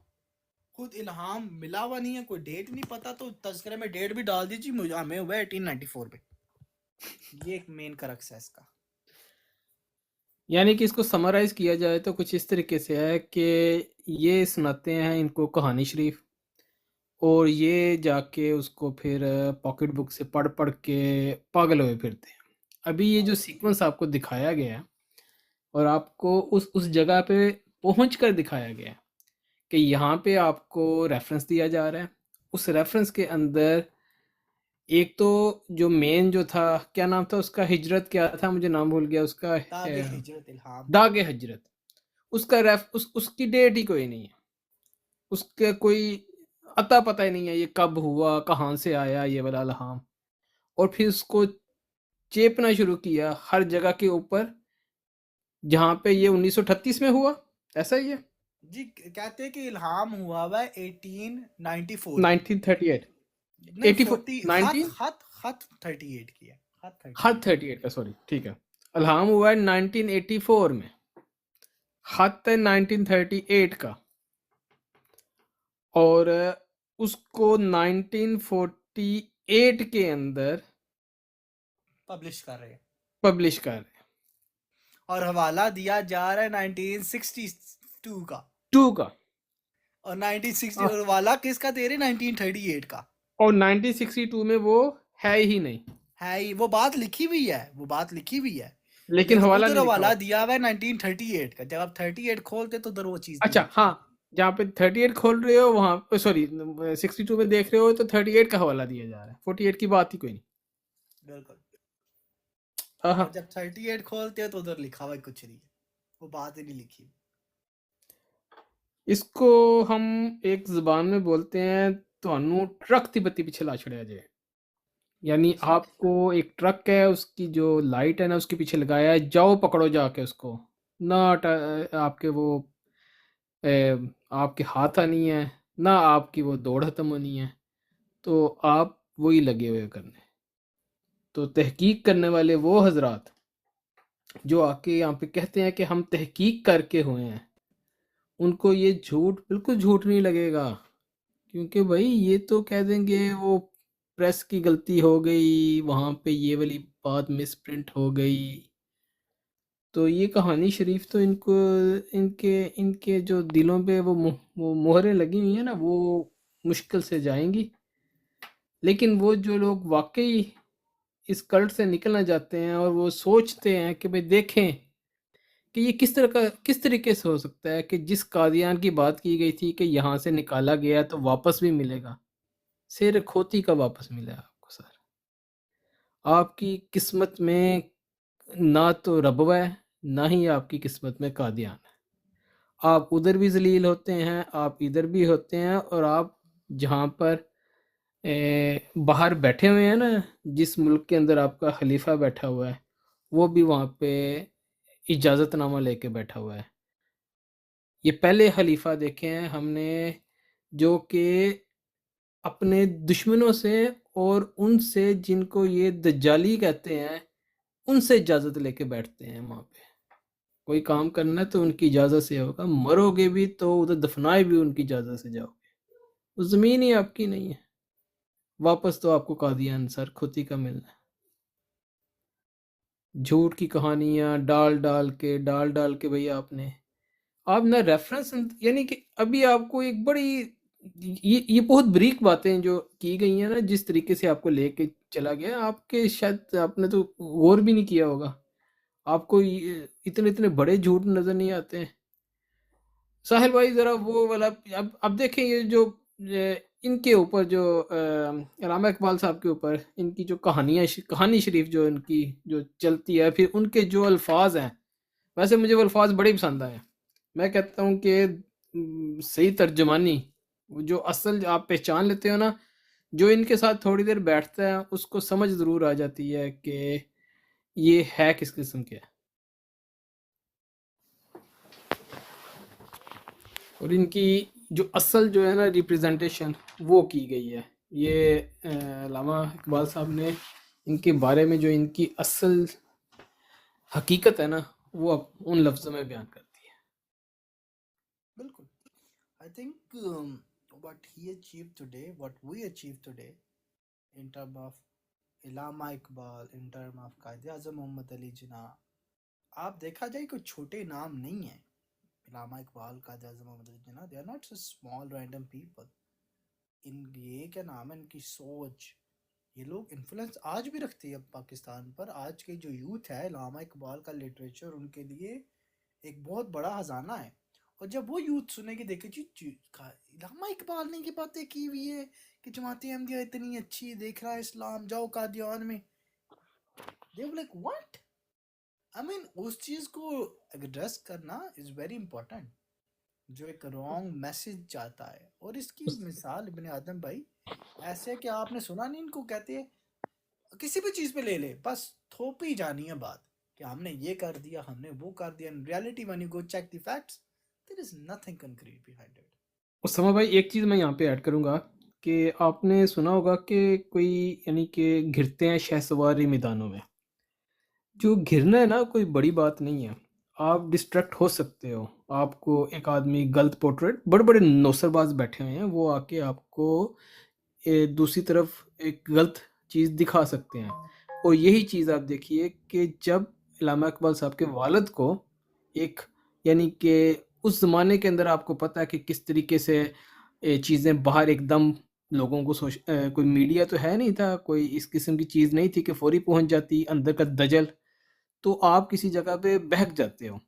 S1: खुद इल्हाम मिला हुआ नहीं है, कोई डेट नहीं पता, तो तज़किरे में डेट भी डाल दीजिए, मुझे हमें हुआ 1894 पे। ये एक मेन करक्स है इसका।
S4: यानी कि इसको समराइज किया जाए तो कुछ इस तरीके से है कि ये सुनाते हैं इनको कहानी शरीफ और ये जाके उसको फिर पॉकेट बुक से पढ़ पढ़ के पागल हुए फिरते हैं। अभी ये जो सीक्वेंस आपको दिखाया गया है और आपको उस जगह पे पहुंच कर दिखाया गया है कि यहाँ पे आपको रेफरेंस दिया जा रहा है। उस रेफरेंस के अंदर एक तो जो मेन जो था, क्या नाम था उसका, हिजरत क्या था, मुझे नाम भूल गया उसका,
S1: दागे हिजरत इल्हाम,
S4: दागे हिजरत, उसका उसकी डेट ही कोई नहीं है, उसका कोई अता पता ही नहीं है ये कब हुआ, कहाँ से आया ये वाला इल्हाम। और फिर उसको चेपना शुरू किया हर जगह के ऊपर जहाँ पे ये 1938 में हुआ, ऐसा ही है।
S1: जी कहते हैं कि इल्हाम हुआ हुआ 1894
S4: 1938
S1: नहीं
S4: 84 19
S1: खत 38 की है,
S4: खत 38 का, सॉरी, ठीक है। इल्हाम हुआ है 1984 में, खत है 1938 का, और उसको 1948 के अंदर
S1: पब्लिश कर रहे हैं और हवाला दिया जा रहा है 1962 का
S4: 2 का,
S1: और 1960 और हवाला किसका दे रहे हैं 1938 का,
S4: और 1962 में वो है ही नहीं।
S1: है ही, वो बात लिखी हुई है, वो बात लिखी हुई है
S4: लेकिन हवाला
S1: उधर
S4: नहीं लिखा
S1: हवाला
S4: हुआ।
S1: दिया हुआ है 1938 का। जब आप 38 खोलते तो उधर वो चीज नहीं
S4: अच्छा
S1: लिखी।
S4: हाँ, जहाँ पे 38 खोल रहे हो वहाँ, सॉरी 62 में देख रहे हो तो 38 का हवाला दिया जा रहा है, 48 की बात ही कोई नहीं।
S1: बिल्कुल।
S4: हाँ
S1: और जब 38 खोलते हो तो उधर लिखा हुआ ही कुछ नहीं है, वो बात ही नहीं लिखी।
S4: इसको हम एक जुबान में बोलते हैं ਤੁਹਾਨੂੰ ट्रक दी बत्ती पीछे ला छड़िया जे। यानी
S1: ठीक है।
S4: आपको एक ट्रक है, उसकी जो लाइट है ना उसके पीछे लगाया है, जाओ पकड़ो जाके उसको, ना आपके वो आपके हाथ आनी है, ना आपकी वो दौड़ खत्म होनी है, तो आप वही लगे हुए करने। तो तहकीक करने वाले वो हजरात जो आके यहाँ पे कहते हैं कि हम तहकीक करके हुए हैं, उनको ये झूठ बिल्कुल झूठ नहीं लगेगा, क्योंकि भाई ये तो कह देंगे वो प्रेस की गलती हो गई, वहाँ पे ये वाली बात मिस प्रिंट हो गई। तो ये कहानी शरीफ तो इनको, इनके इनके जो दिलों पे वो मोहरें लगी हुई हैं ना, वो मुश्किल से जाएंगी। लेकिन वो जो लोग वाकई इस कल्ट से निकलना चाहते हैं और वो सोचते हैं कि भाई देखें कि ये किस तरीके से हो सकता है कि जिस कादियान की बात की गई थी कि यहाँ से निकाला गया तो वापस भी मिलेगा, सिर खोती का वापस मिलेगा आपको सर। आपकी किस्मत में ना तो रबवा है, ना ही आपकी किस्मत में कादियान है। आप उधर भी जलील होते हैं, आप इधर भी होते हैं, और आप जहाँ पर बाहर बैठे हुए हैं ना, जिस मुल्क के अंदर आपका खलीफा बैठा हुआ है, वो भी वहाँ पे इजाज़तनामा लेके बैठा हुआ है। ये पहले खलीफा देखे हैं हमने जो कि अपने दुश्मनों से और उनसे जिनको ये दज्जाली कहते हैं, उनसे इजाज़त लेके बैठते हैं वहाँ पे। कोई काम करना है तो उनकी इजाज़त से होगा, मरोगे भी तो उधर दफनाए भी उनकी इजाज़त से जाओगे। वो ज़मीन ही आपकी नहीं है, वापस तो आपको कादियान सर खुदी का मिलना है। झूठ की कहानियाँ डाल डाल के भैया आप ना रेफरेंस, यानी कि अभी आपको एक बड़ी ये बहुत बरीक बातें जो की गई हैं ना, जिस तरीके से आपको लेके चला गया, आपके शायद आपने तो गौर भी नहीं किया होगा, आपको इतने इतने बड़े झूठ नजर नहीं आते हैं। साहिल भाई जरा वो वाला अब देखें, ये जो इनके ऊपर जो रामा इकबाल साहब के ऊपर इनकी जो कहानी शरीफ जो इनकी जो चलती है, फिर उनके जो अल्फाज हैं, वैसे मुझे वो अल्फाज बड़े पसंद आए। मैं कहता हूँ कि सही तर्जमानी, वो जो असल आप पहचान लेते हो ना, जो इनके साथ थोड़ी देर बैठता है उसको समझ ज़रूर आ जाती है कि ये है किस किस्म के। और इनकी जो असल जो है ना रिप्रेजेंटेशन वो की गई है, ये अल्लामा इकबाल साहब ने इनके बारे में जो इनकी असल हकीकत है ना, वो उन लफ्ज़ों में बयान करती है।
S1: बिल्कुल। I think what he achieved today, what we achieved today, in terms of Allama Iqbal, in terms of कायदे आज़म मोहम्मद अली जिन्ना, आप देखा जाए कोई छोटे नाम नहीं है। इलामा इकबाल, कायदे आज़म Mohammad Ali Jinnah, they are not so small random people. ये क्या नाम है, इनकी सोच, ये लोग इन्फ्लुएंस आज भी रखते हैं पाकिस्तान पर। आज के जो यूथ है, इलामा इकबाल का लिटरेचर उनके लिए एक बहुत बड़ा खजाना है। और जब वो यूथ सुनेगी, देखे जी इलामा इकबाल ने ये बातें की हुई है कि जमात अहमदिया इतनी अच्छी, देख रहा है इस्लाम, जाओ कादियान में, they will like what. I mean उस चीज को एड्रेस करना इज वेरी इंपॉर्टेंट, जो एक रॉन्ग मैसेज जाता है। और इसकी मिसाल इब्ने आदम भाई ऐसे कि आपने सुना नहीं, इनको कहते हैं किसी भी चीज पे ले ले, बस थोपी जानी है बात कि हमने ये कर दिया, हमने वो कर दिया। In reality when you go check the facts, there is nothing concrete behind it.
S4: Usma भाई एक चीज़ मैं यहाँ पे ऐड करूँगा कि आपने सुना होगा कि कोई यानी कि घिरते हैं शहसवारी मैदानों में। जो घिरना है ना कोई बड़ी बात नहीं है, आप डिस्ट्रैक्ट हो सकते हो। आपको एक आदमी गलत पोर्ट्रेट, बड़े बड़े नौसरबाज बैठे हुए हैं, वो आके आपको दूसरी तरफ एक गलत चीज़ दिखा सकते हैं। और यही चीज़ आप देखिए कि जब इलामा इकबाल साहब के वालिद को एक, यानी कि उस ज़माने के अंदर आपको पता है कि किस तरीके से चीज़ें बाहर एकदम लोगों को कोई मीडिया तो है नहीं था, कोई इस किस्म की चीज़ नहीं थी कि फौरी पहुंच जाती अंदर का दजल। तो आप किसी जगह पे बहक जाते हो।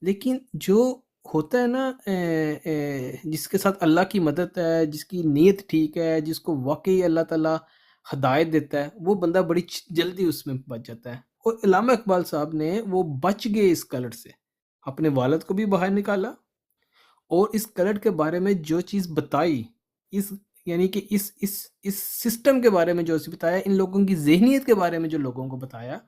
S4: लेकिन जो होता है ना जिसके साथ अल्लाह की मदद है, जिसकी नीयत ठीक है, जिसको वाक़ई अल्लाह ताला हिदायत देता है, वो बंदा बड़ी जल्दी उसमें बच जाता है। और अल्लामा इकबाल साहब ने वो बच गए इस कलट से। अपने वालिद को भी बाहर निकाला और इस कलट के बारे में जो चीज़ बताई, इस यानी कि इस सिस्टम के बारे में जो बताया, इन लोगों की ज़हनियत के बारे में जो लोगों को बताया,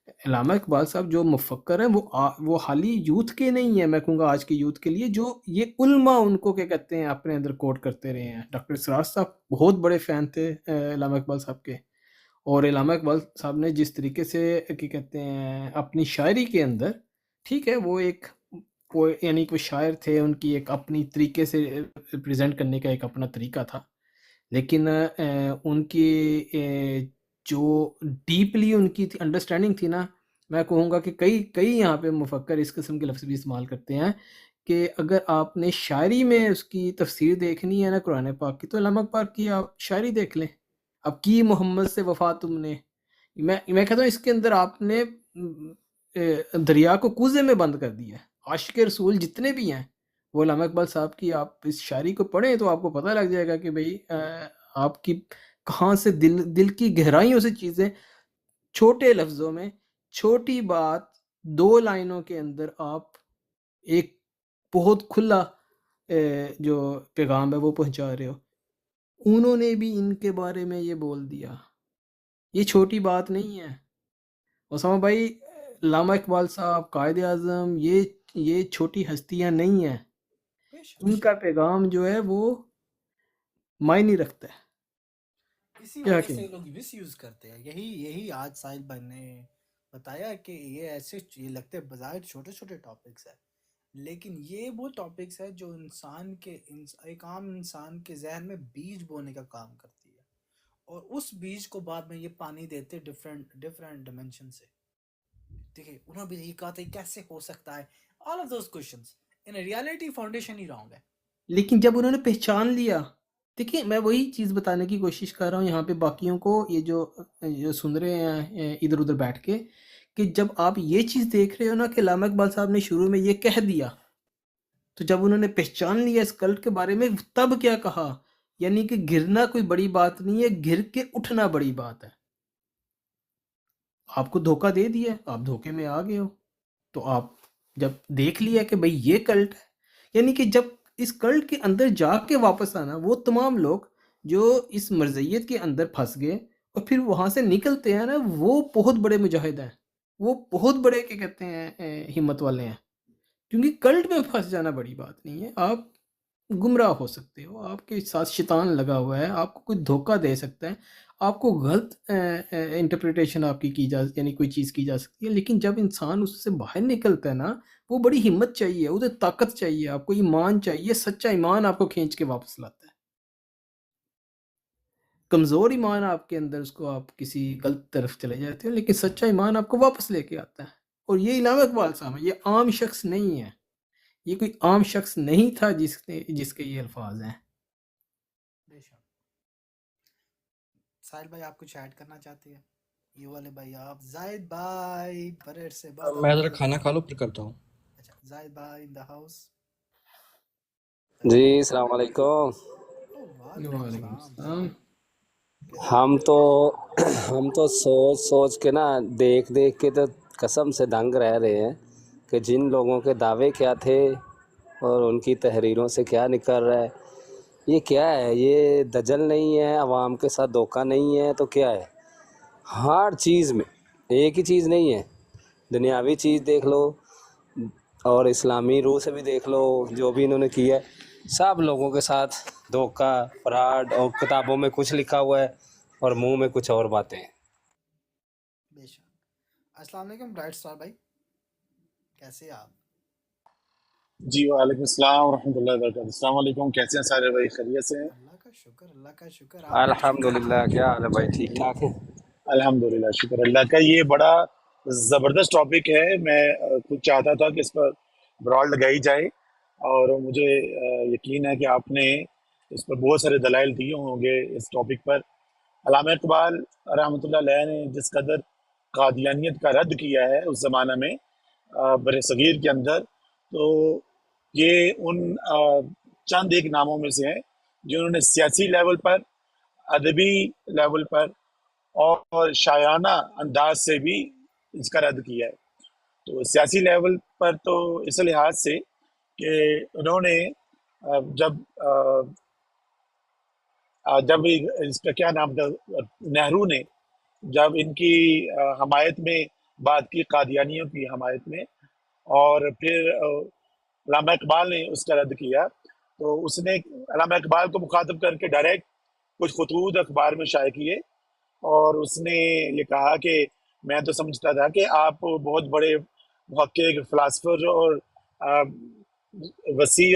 S4: अल्लामा इकबाल साहब जो मुफ़क्कर हैं वो खाली यूथ के नहीं है, मैं कहूँगा आज के यूथ के लिए, जो ये उलमा उनको क्या कहते हैं अपने अंदर कोट करते रहे हैं। डॉक्टर सिराज साहब बहुत बड़े फ़ैन थे अल्लामा इकबाल साहब के। और अल्लामा इकबाल साहब ने जिस तरीके से क्या कहते हैं अपनी शायरी के अंदर, ठीक है, वो एक यानी कि वो शायर थे, उनकी एक अपनी तरीके से रिप्रेजेंट करने का एक अपना तरीका था। लेकिन उनकी जो डीपली उनकी अंडरस्टैंडिंग थी ना, मैं कहूँगा कि कई कई यहाँ पे मुफक्कर इस किस्म के लफ्ज़ भी इस्तेमाल करते हैं कि अगर आपने शायरी में उसकी तफसीर देखनी है ना कुरान पाक की, तो अल्लामा इकबाल की आप शायरी देख लें। अब की मोहम्मद से वफ़ा तुमने, मैं कहता हूँ इसके अंदर आपने दरिया को कूज़े में बंद कर दिया है। आशिक़ रसूल जितने भी हैं, वो अल्लामा इकबाल साहब की आप इस शायरी को पढ़ें तो आपको पता लग जाएगा कि भई आपकी कहाँ से दिल की गहराइयों से चीज़ें छोटे लफ्ज़ों में, छोटी बात 2 लाइनों के अंदर आप एक बहुत खुला जो पैगाम है वो पहुँचा रहे हो। उन्होंने भी इनके बारे में ये बोल दिया। ये छोटी बात नहीं है। उसामा भाई, अल्लामा इकबाल साहब, कायद-ए-आज़म, ये छोटी हस्तियाँ नहीं हैं।
S1: बेशक।
S4: इनका पैगाम जो है वो मायने रखता है।
S1: इसी
S4: क्या
S1: वजह से
S4: कहें?
S1: लोग मिसयूज करते हैं। यही यही आज साहिल भाई ने बताया कि ये ऐसे ये लगते हैं बज़ाहिर छोटे छोटे टॉपिक्स है, लेकिन ये वो टॉपिक्स है जो एक आम इंसान के जहन में बीज बोने का काम करती है, और उस बीज को बाद में ये पानी देते डिफरेंट डिफरेंट डिमेंशन से। देखिए, उन्होंने भी यही कहा था कैसे हो सकता है, all of those questions in reality foundation he wrong है।
S4: लेकिन जब उन्होंने पहचान लिया, देखिए मैं वही चीज़ बताने की कोशिश कर रहा हूँ यहाँ पे बाकियों को, ये जो सुन रहे हैं इधर उधर बैठ के, कि जब आप ये चीज़ देख रहे हो ना कि अल्लामा इकबाल साहब ने शुरू में ये कह दिया, तो जब उन्होंने पहचान लिया इस कल्ट के बारे में, तब क्या कहा, यानी कि गिरना कोई बड़ी बात नहीं है, गिर के उठना बड़ी बात है। आपको धोखा दे दिया, आप धोखे में आ गए हो, तो आप जब देख लिया कि भाई ये कल्ट है, यानी कि जब इस कल्ट के अंदर जाके वापस आना, वो तमाम लोग जो इस मर्ज़ियत के अंदर फंस गए और फिर वहां से निकलते हैं ना, वो बहुत बड़े मुजाहिद हैं, वो बहुत बड़े क्या कहते हैं हिम्मत वाले हैं। क्योंकि कल्ट में फंस जाना बड़ी बात नहीं है, आप गुमराह हो सकते हो, आपके साथ शैतान लगा हुआ है, आपको कोई धोखा दे सकता है, आपको गलत इंटरप्रिटेशन आपकी की जा, यानी कोई चीज़ की जा सकती है। लेकिन जब इंसान उससे बाहर निकलता है ना, वो बड़ी हिम्मत चाहिए, उधर ताकत चाहिए, आपको ईमान चाहिए, सच्चा ईमान आपको खींच के वापस लाता है। कमज़ोर ईमान आपके अंदर, उसको आप किसी गलत तरफ चले जाते हो, लेकिन सच्चा ईमान आपको वापस लेके आता है। और ये अल्लामा इकबाल साहब है, ये आम शख्स नहीं है, ये कोई आम शख्स नहीं था जिसके ये अल्फाज हैं।
S1: बेशक। साहिल भाई, आप कुछ ऐड करना चाहते हैं? ये वाले भाई, आप जाहिद भाई परेड से बस
S5: मैं जरा खाना खा लो फिर करता हूँ।
S1: अच्छा, जाहिद भाई इन द हाउस।
S6: जी अस्सलाम वालेकुम।
S1: वालेकुम
S4: वालेकुम
S1: सलाम।
S4: सलाम।
S1: कैसे
S6: हम तो हम तो सोच सोच के ना, देख देख के तो कसम से दंग रह रहे हैं कि जिन लोगों के दावे क्या थे और उनकी तहरीरों से क्या निकल रहा है। ये क्या है? ये दजल नहीं है, आवाम के साथ धोखा नहीं है, तो क्या है? हर चीज़ में एक ही चीज़ नहीं है, दुनियावी चीज़ देख लो और इस्लामी रूह से भी देख लो, जो भी इन्होंने किया है, सब लोगों के साथ धोखा, फ्रॉड, और किताबों में कुछ लिखा हुआ है और मुंह में कुछ और बातें हैं।
S1: बेशक। अस्सलाम वालेकुम ब्राइट स्टार भाई, कैसे हैं आप?
S7: जी वालेकुम अस्सलाम रहमतुल्लाहि व बरकातहू। अस्सलाम वालेकुम, कैसे हैं सारे भाई? खैरियत से हैं?
S1: अल्लाह का शुक्र, अल्लाह का शुक्र। आप
S6: अल्हम्दुलिल्लाह। क्या हाल है भाई? ठीक ठाक है?
S7: अल्हम्दुलिल्लाह, शुक्र अल्लाह का। ये बड़ा ज़बरदस्त टॉपिक है। मैं कुछ चाहता था कि इस पर ब्रॉड लगाई जाए, और मुझे यकीन है कि आपने इस पर बहुत सारे दलाइल दिए होंगे इस टॉपिक पर। अल्लामा इकबाल रहमतुल्लाह अलैह ने जिस कदर कादियानियत का रद्द किया है उस ज़माना में बर सगीर के अंदर, तो ये उन चंद एक नामों में से हैं जिन्होंने सियासी लेवल पर, अदबी लेवल पर और शायाना अंदाज से भी इसका रद्द किया है। तो सियासी लेवल पर तो इस लिहाज से कि उन्होंने जब इसका क्या नाम था, नेहरू ने जब इनकी हमायत में बात की, कादियानियों की हमायत में, और फिर अल्लामा इकबाल ने उसका रद्द किया, तो उसने अल्लामा इकबाल को मुखातब करके डायरेक्ट कुछ खतूत अखबार में शाये किए और उसने ये कहा कि मैं तो समझता था कि आप बहुत बड़े मुहक्किक, फिलासफर और वसी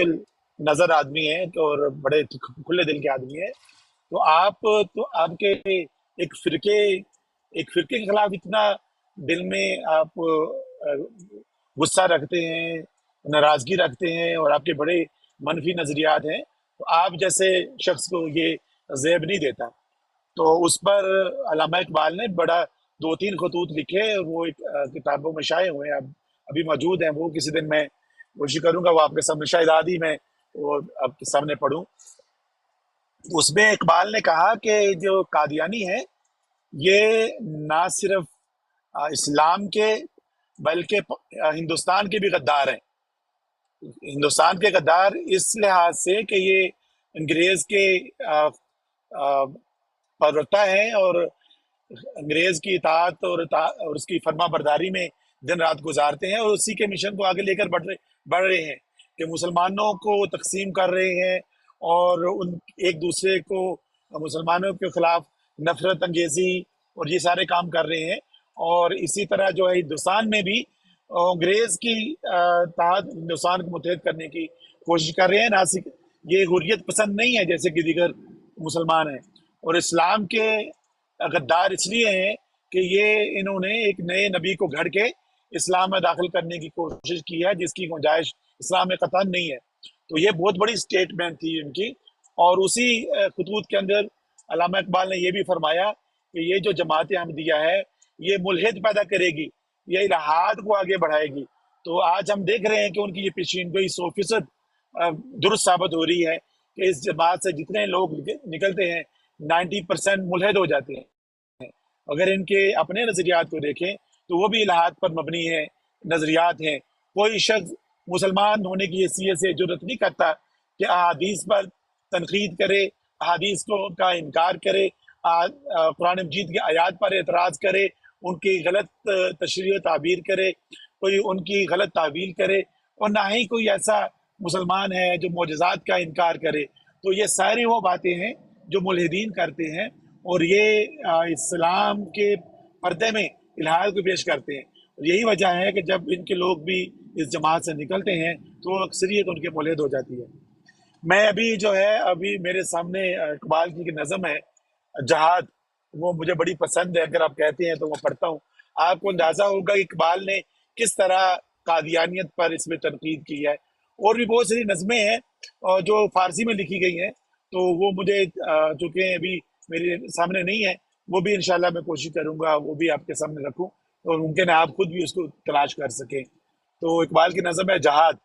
S7: नज़र आदमी हैं और बड़े खुले दिल के आदमी हैं, तो आपके एक फिरके के खिलाफ इतना दिल में आप गुस्सा रखते हैं, नाराजगी रखते हैं और आपके बड़े मनफी नजरियात हैं, तो आप जैसे शख्स को ये ज़ेब नहीं देता। तो उस पर अल्लामा इकबाल ने बड़ा 2-3 खतूत लिखे, वो एक किताबों में शाये हुए हैं, अभी मौजूद हैं। वो किसी दिन मैं कोशिश करूंगा वो आपके सामने, शायद आदि मैं वो आपके सामने पढ़ूं। उसमें इकबाल ने कहा कि जो कादियानी है ये ना सिर्फ इस्लाम के बल्कि हिंदुस्तान के भी गद्दार हैं। हिंदुस्तान के गद्दार इस लिहाज से कि ये अंग्रेज के प्रवक्ता हैं और अंग्रेज की इताअत और उसकी फरमा बरदारी में दिन रात गुजारते हैं और उसी के मिशन को आगे लेकर बढ़ रहे हैं कि मुसलमानों को तकसीम कर रहे हैं और उन एक दूसरे को, मुसलमानों के खिलाफ नफरत अंगेजी और ये सारे काम कर रहे हैं। और इसी तरह जो है हिंदुस्तान में भी अंग्रेज की तहत हिंदुस्तान को मुतहद करने की कोशिश कर रहे हैं। ना सिर्फ ये हुर्रियत पसंद नहीं है जैसे कि दीगर मुसलमान हैं, और इस्लाम के गद्दार इसलिए हैं कि ये इन्होंने एक नए नबी को घड़ के इस्लाम में दाखिल करने की कोशिश की है जिसकी गुंजाइश इस्लाम में कतई नहीं है। तो ये बहुत बड़ी स्टेटमेंट थी इनकी। और उसी खतूत के अंदर अल्लामा इकबाल ने यह भी फरमाया कि ये जो जमात अहमदिया है ये मुल्हिद पैदा करेगी, ये इलाहाद को आगे बढ़ाएगी। तो आज हम देख रहे हैं कि उनकी ये पेशीनगोई 100% दुरुस्त साबित हो रही है कि इस जमात से जितने लोग निकलते हैं 90% मुल्हिद हो जाते हैं। अगर इनके अपने नज़रियात को देखें तो वो भी इलाहाद पर मबनी है नज़रियात हैं। कोई शख्स मुसलमान होने की हैसियत से जुर्रत नहीं करता कि अहादीस पर तनकीद करे, अहादीस को का इनकार करे, कुरान मजीद की आयात पर एतराज़ करे, उनकी गलत तशरीह ताबीर करे, कोई उनकी गलत तावील करे, और ना ही कोई ऐसा मुसलमान है जो मोजज़ात का इनकार करे। तो ये सारी वो बातें हैं जो मुल्हिदीन करते हैं और ये इस्लाम के पर्दे में इल्हाद को पेश करते हैं। यही वजह है कि जब इनके लोग भी इस जमात से निकलते हैं तो अक्सरियत उनके मुल्हिद हो जाती है। मैं अभी मेरे सामने इकबाल की नज़म है जहाद, वो मुझे बड़ी पसंद है, अगर आप कहते हैं तो मैं पढ़ता हूँ। आपको अंदाज़ा होगा कि इकबाल ने किस तरह कादियानियत पर इसमें तनकीद की है। और भी बहुत सारी नज़में हैं और जो फारसी में लिखी गई हैं, तो वो मुझे चूँकि अभी मेरे सामने नहीं है, वो भी इंशाल्लाह मैं कोशिश करूँगा वो भी आपके सामने रखूँ और मुमकिन है आप खुद भी उसको तलाश कर सकें। तो इकबाल की नज़म है जहाद।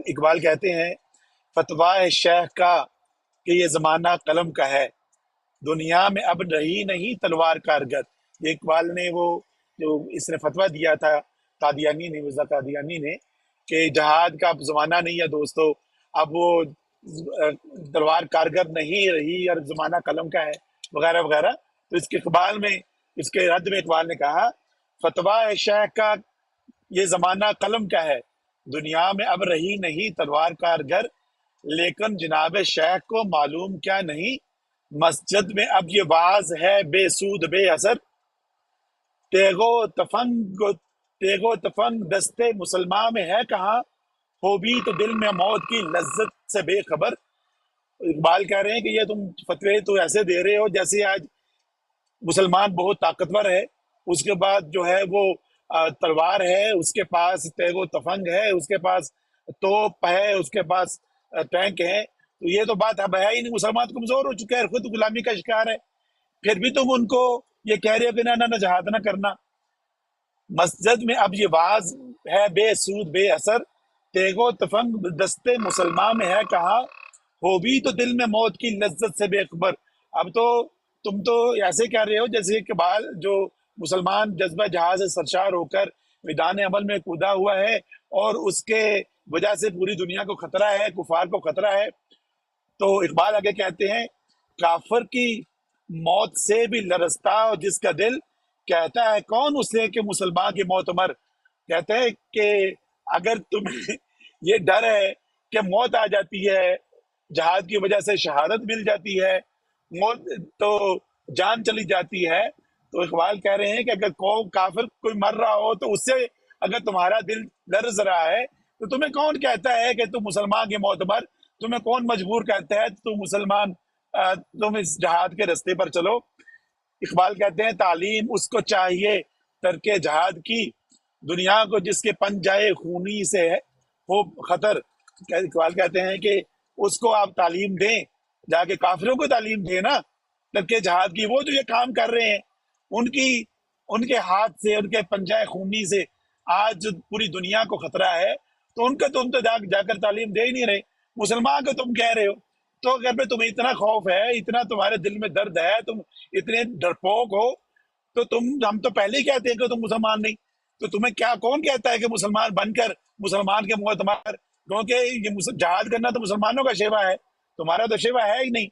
S7: इकबाल कहते हैं, फतवा है शेख का कि ये ज़माना कलम का है, दुनिया में अब रही नहीं तलवार कारगर। ये इकबाल ने वो जो इसने फतवा दिया था कादियानी ने, मिर्ज़ा कादियानी ने, कि जहाद का अब ज़माना नहीं है दोस्तों, अब वो तलवार कारगर नहीं रही और ज़माना कलम का है, वगैरह वगैरह। तो इसके रद्द में इकबाल ने कहा, फतवा है शेख का ये ज़माना कलम का है, दुनिया में अब रही नहीं तलवार कारगर, लेकिन जनाब शेख को मालूम क्या नहीं, मस्जिद में अब ये वाज है बेसूद बेअसर, तेगो तफंग दस्ते मुसलमान में है कहाँ, हो भी तो दिल में मौत की लज्जत से बेखबर। इकबाल कह रहे हैं कि ये तुम फतवे तो ऐसे दे रहे हो जैसे आज मुसलमान बहुत ताकतवर है, उसके बाद जो है वो तलवार है, उसके पास तेगो तफंग है, उसके पास तोप है, उसके पास टैंक है। तो ये तो बात अब है ही नहीं, मुसलमान कमजोर हो चुके हैं, खुद गुलामी का शिकार है, फिर भी तुम उनको ये कह रहे हो कि ना ना ना जहाद ना करना। मस्जिद में अब ये वाज है बेसूद बेअसर, तेगो तफंग दस्ते मुसलमान में है कहाँ, हो भी तो दिल में मौत की लज्जत से बेखबर। अब तो तुम तो ऐसे कह रहे हो जैसे कि बाल जो मुसलमान जज्बा जहाज से सरशार होकर मैदान अमल में कूदा हुआ है और उसके वजह से पूरी दुनिया को खतरा है, कुफार को खतरा है। तो इकबाल आगे कहते हैं, काफिर की मौत से भी लरसता और जिसका दिल, कहता है कौन उसे कि मुसलमान की मौत मर। कहते हैं कि अगर तुम्हें ये डर है कि मौत आ जाती है, जहाद की वजह से शहादत मिल जाती है, मौत तो जान चली जाती है, तो इकबाल कह रहे हैं कि अगर काफिर कोई मर रहा हो तो उससे अगर तुम्हारा दिल लर्ज रहा है तो तुम्हें कौन कहता है कि तुम मुसलमान की मौत मर। तुम्हें कौन मजबूर कहता है तुम मुसलमान तुम इस जहाद के रास्ते पर चलो। इकबाल कहते हैं, तालीम उसको चाहिए तरके जहाद की, दुनिया को जिसके पंजाए खूनी से हो खतर। इकबाल कहते हैं कि उसको आप तालीम दें, जाके काफिरों को तालीम दें ना तरके जहाद की। वो जो ये काम कर रहे हैं उनके हाथ से, उनके पंजाए खूनी से आज पूरी दुनिया को खतरा है, तो उनका तुम तो जाकर तालीम दे ही नहीं रहे। मुसलमान को तुम कह रहे हो, तो अगर पे तुम्हें इतना खौफ है, इतना तुम्हारे दिल में दर्द है, तुम इतने डरपोक हो, तो हम तो पहले ही कहते हैं कि तुम मुसलमान नहीं। तो तुम्हें क्या कौन कहता है कि मुसलमान बनकर मुसलमान के मुंह तुम्हार, क्योंकि ये जहाद करना तो मुसलमानों का शेवा है, तुम्हारा तो शेवा है ही नहीं।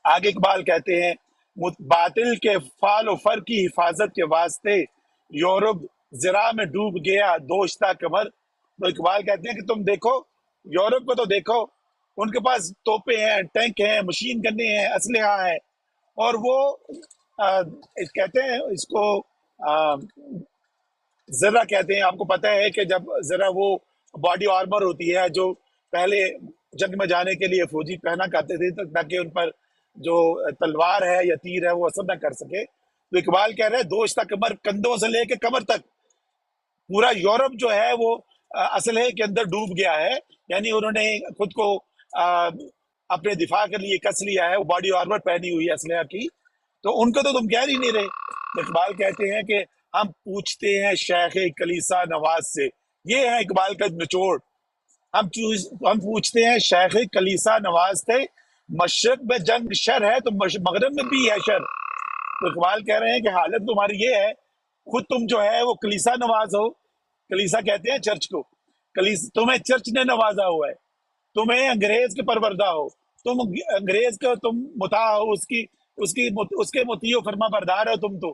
S7: आगे इकबाल कहते हैं, बातिल के फाल और फर की हिफाजत के वास्ते यूरोप जरा में डूब गया दोश्ता कमर। तो इकबाल कहते हैं कि तुम देखो यूरोप को, तो देखो उनके पास तोपे हैं, टैंक हैं, मशीन गन्ने हैं, असलहा है, और वो कहते हैं इसको जरा कहते हैं। आपको पता है कि जब जरा वो बॉडी आर्मर होती है जो पहले जंग में जाने के लिए फौजी पहना करते थे ताकि उन पर जो तलवार है या तीर है वो असर ना कर सके। तो इकबाल कह रहे हैं, दोश्ता कमर, कंधों से लेके कमर तक पूरा यूरोप जो है वो असलहे के अंदर डूब गया है, यानी उन्होंने खुद को अपने दिफा के लिए कस लिया है, वो बॉडी आर्मर पहनी हुई है असलहा की। तो उनको तो तुम कह ही नहीं रहे। इकबाल कहते हैं कि हम पूछते हैं शेख कलीसा नवाज से, ये है इकबाल का निचोड़। हम पूछते हैं शेख कलीसा नवाज से, मशरक में जंग शर है तो मगरब में भी है शर। तो इकबाल कह रहे हैं कि हालत तुम्हारी ये है, खुद तुम जो है वो कलीसा नवाज हो। कलीसा कहते हैं चर्च को, तुम्हें चर्च ने नवाजा हुआ है, तुम्हें अंग्रेज के परवरदा हो, तुम अंग्रेज का तुम मुता हो, उसके मुतीयो फरमा बरदार हो तुम तो।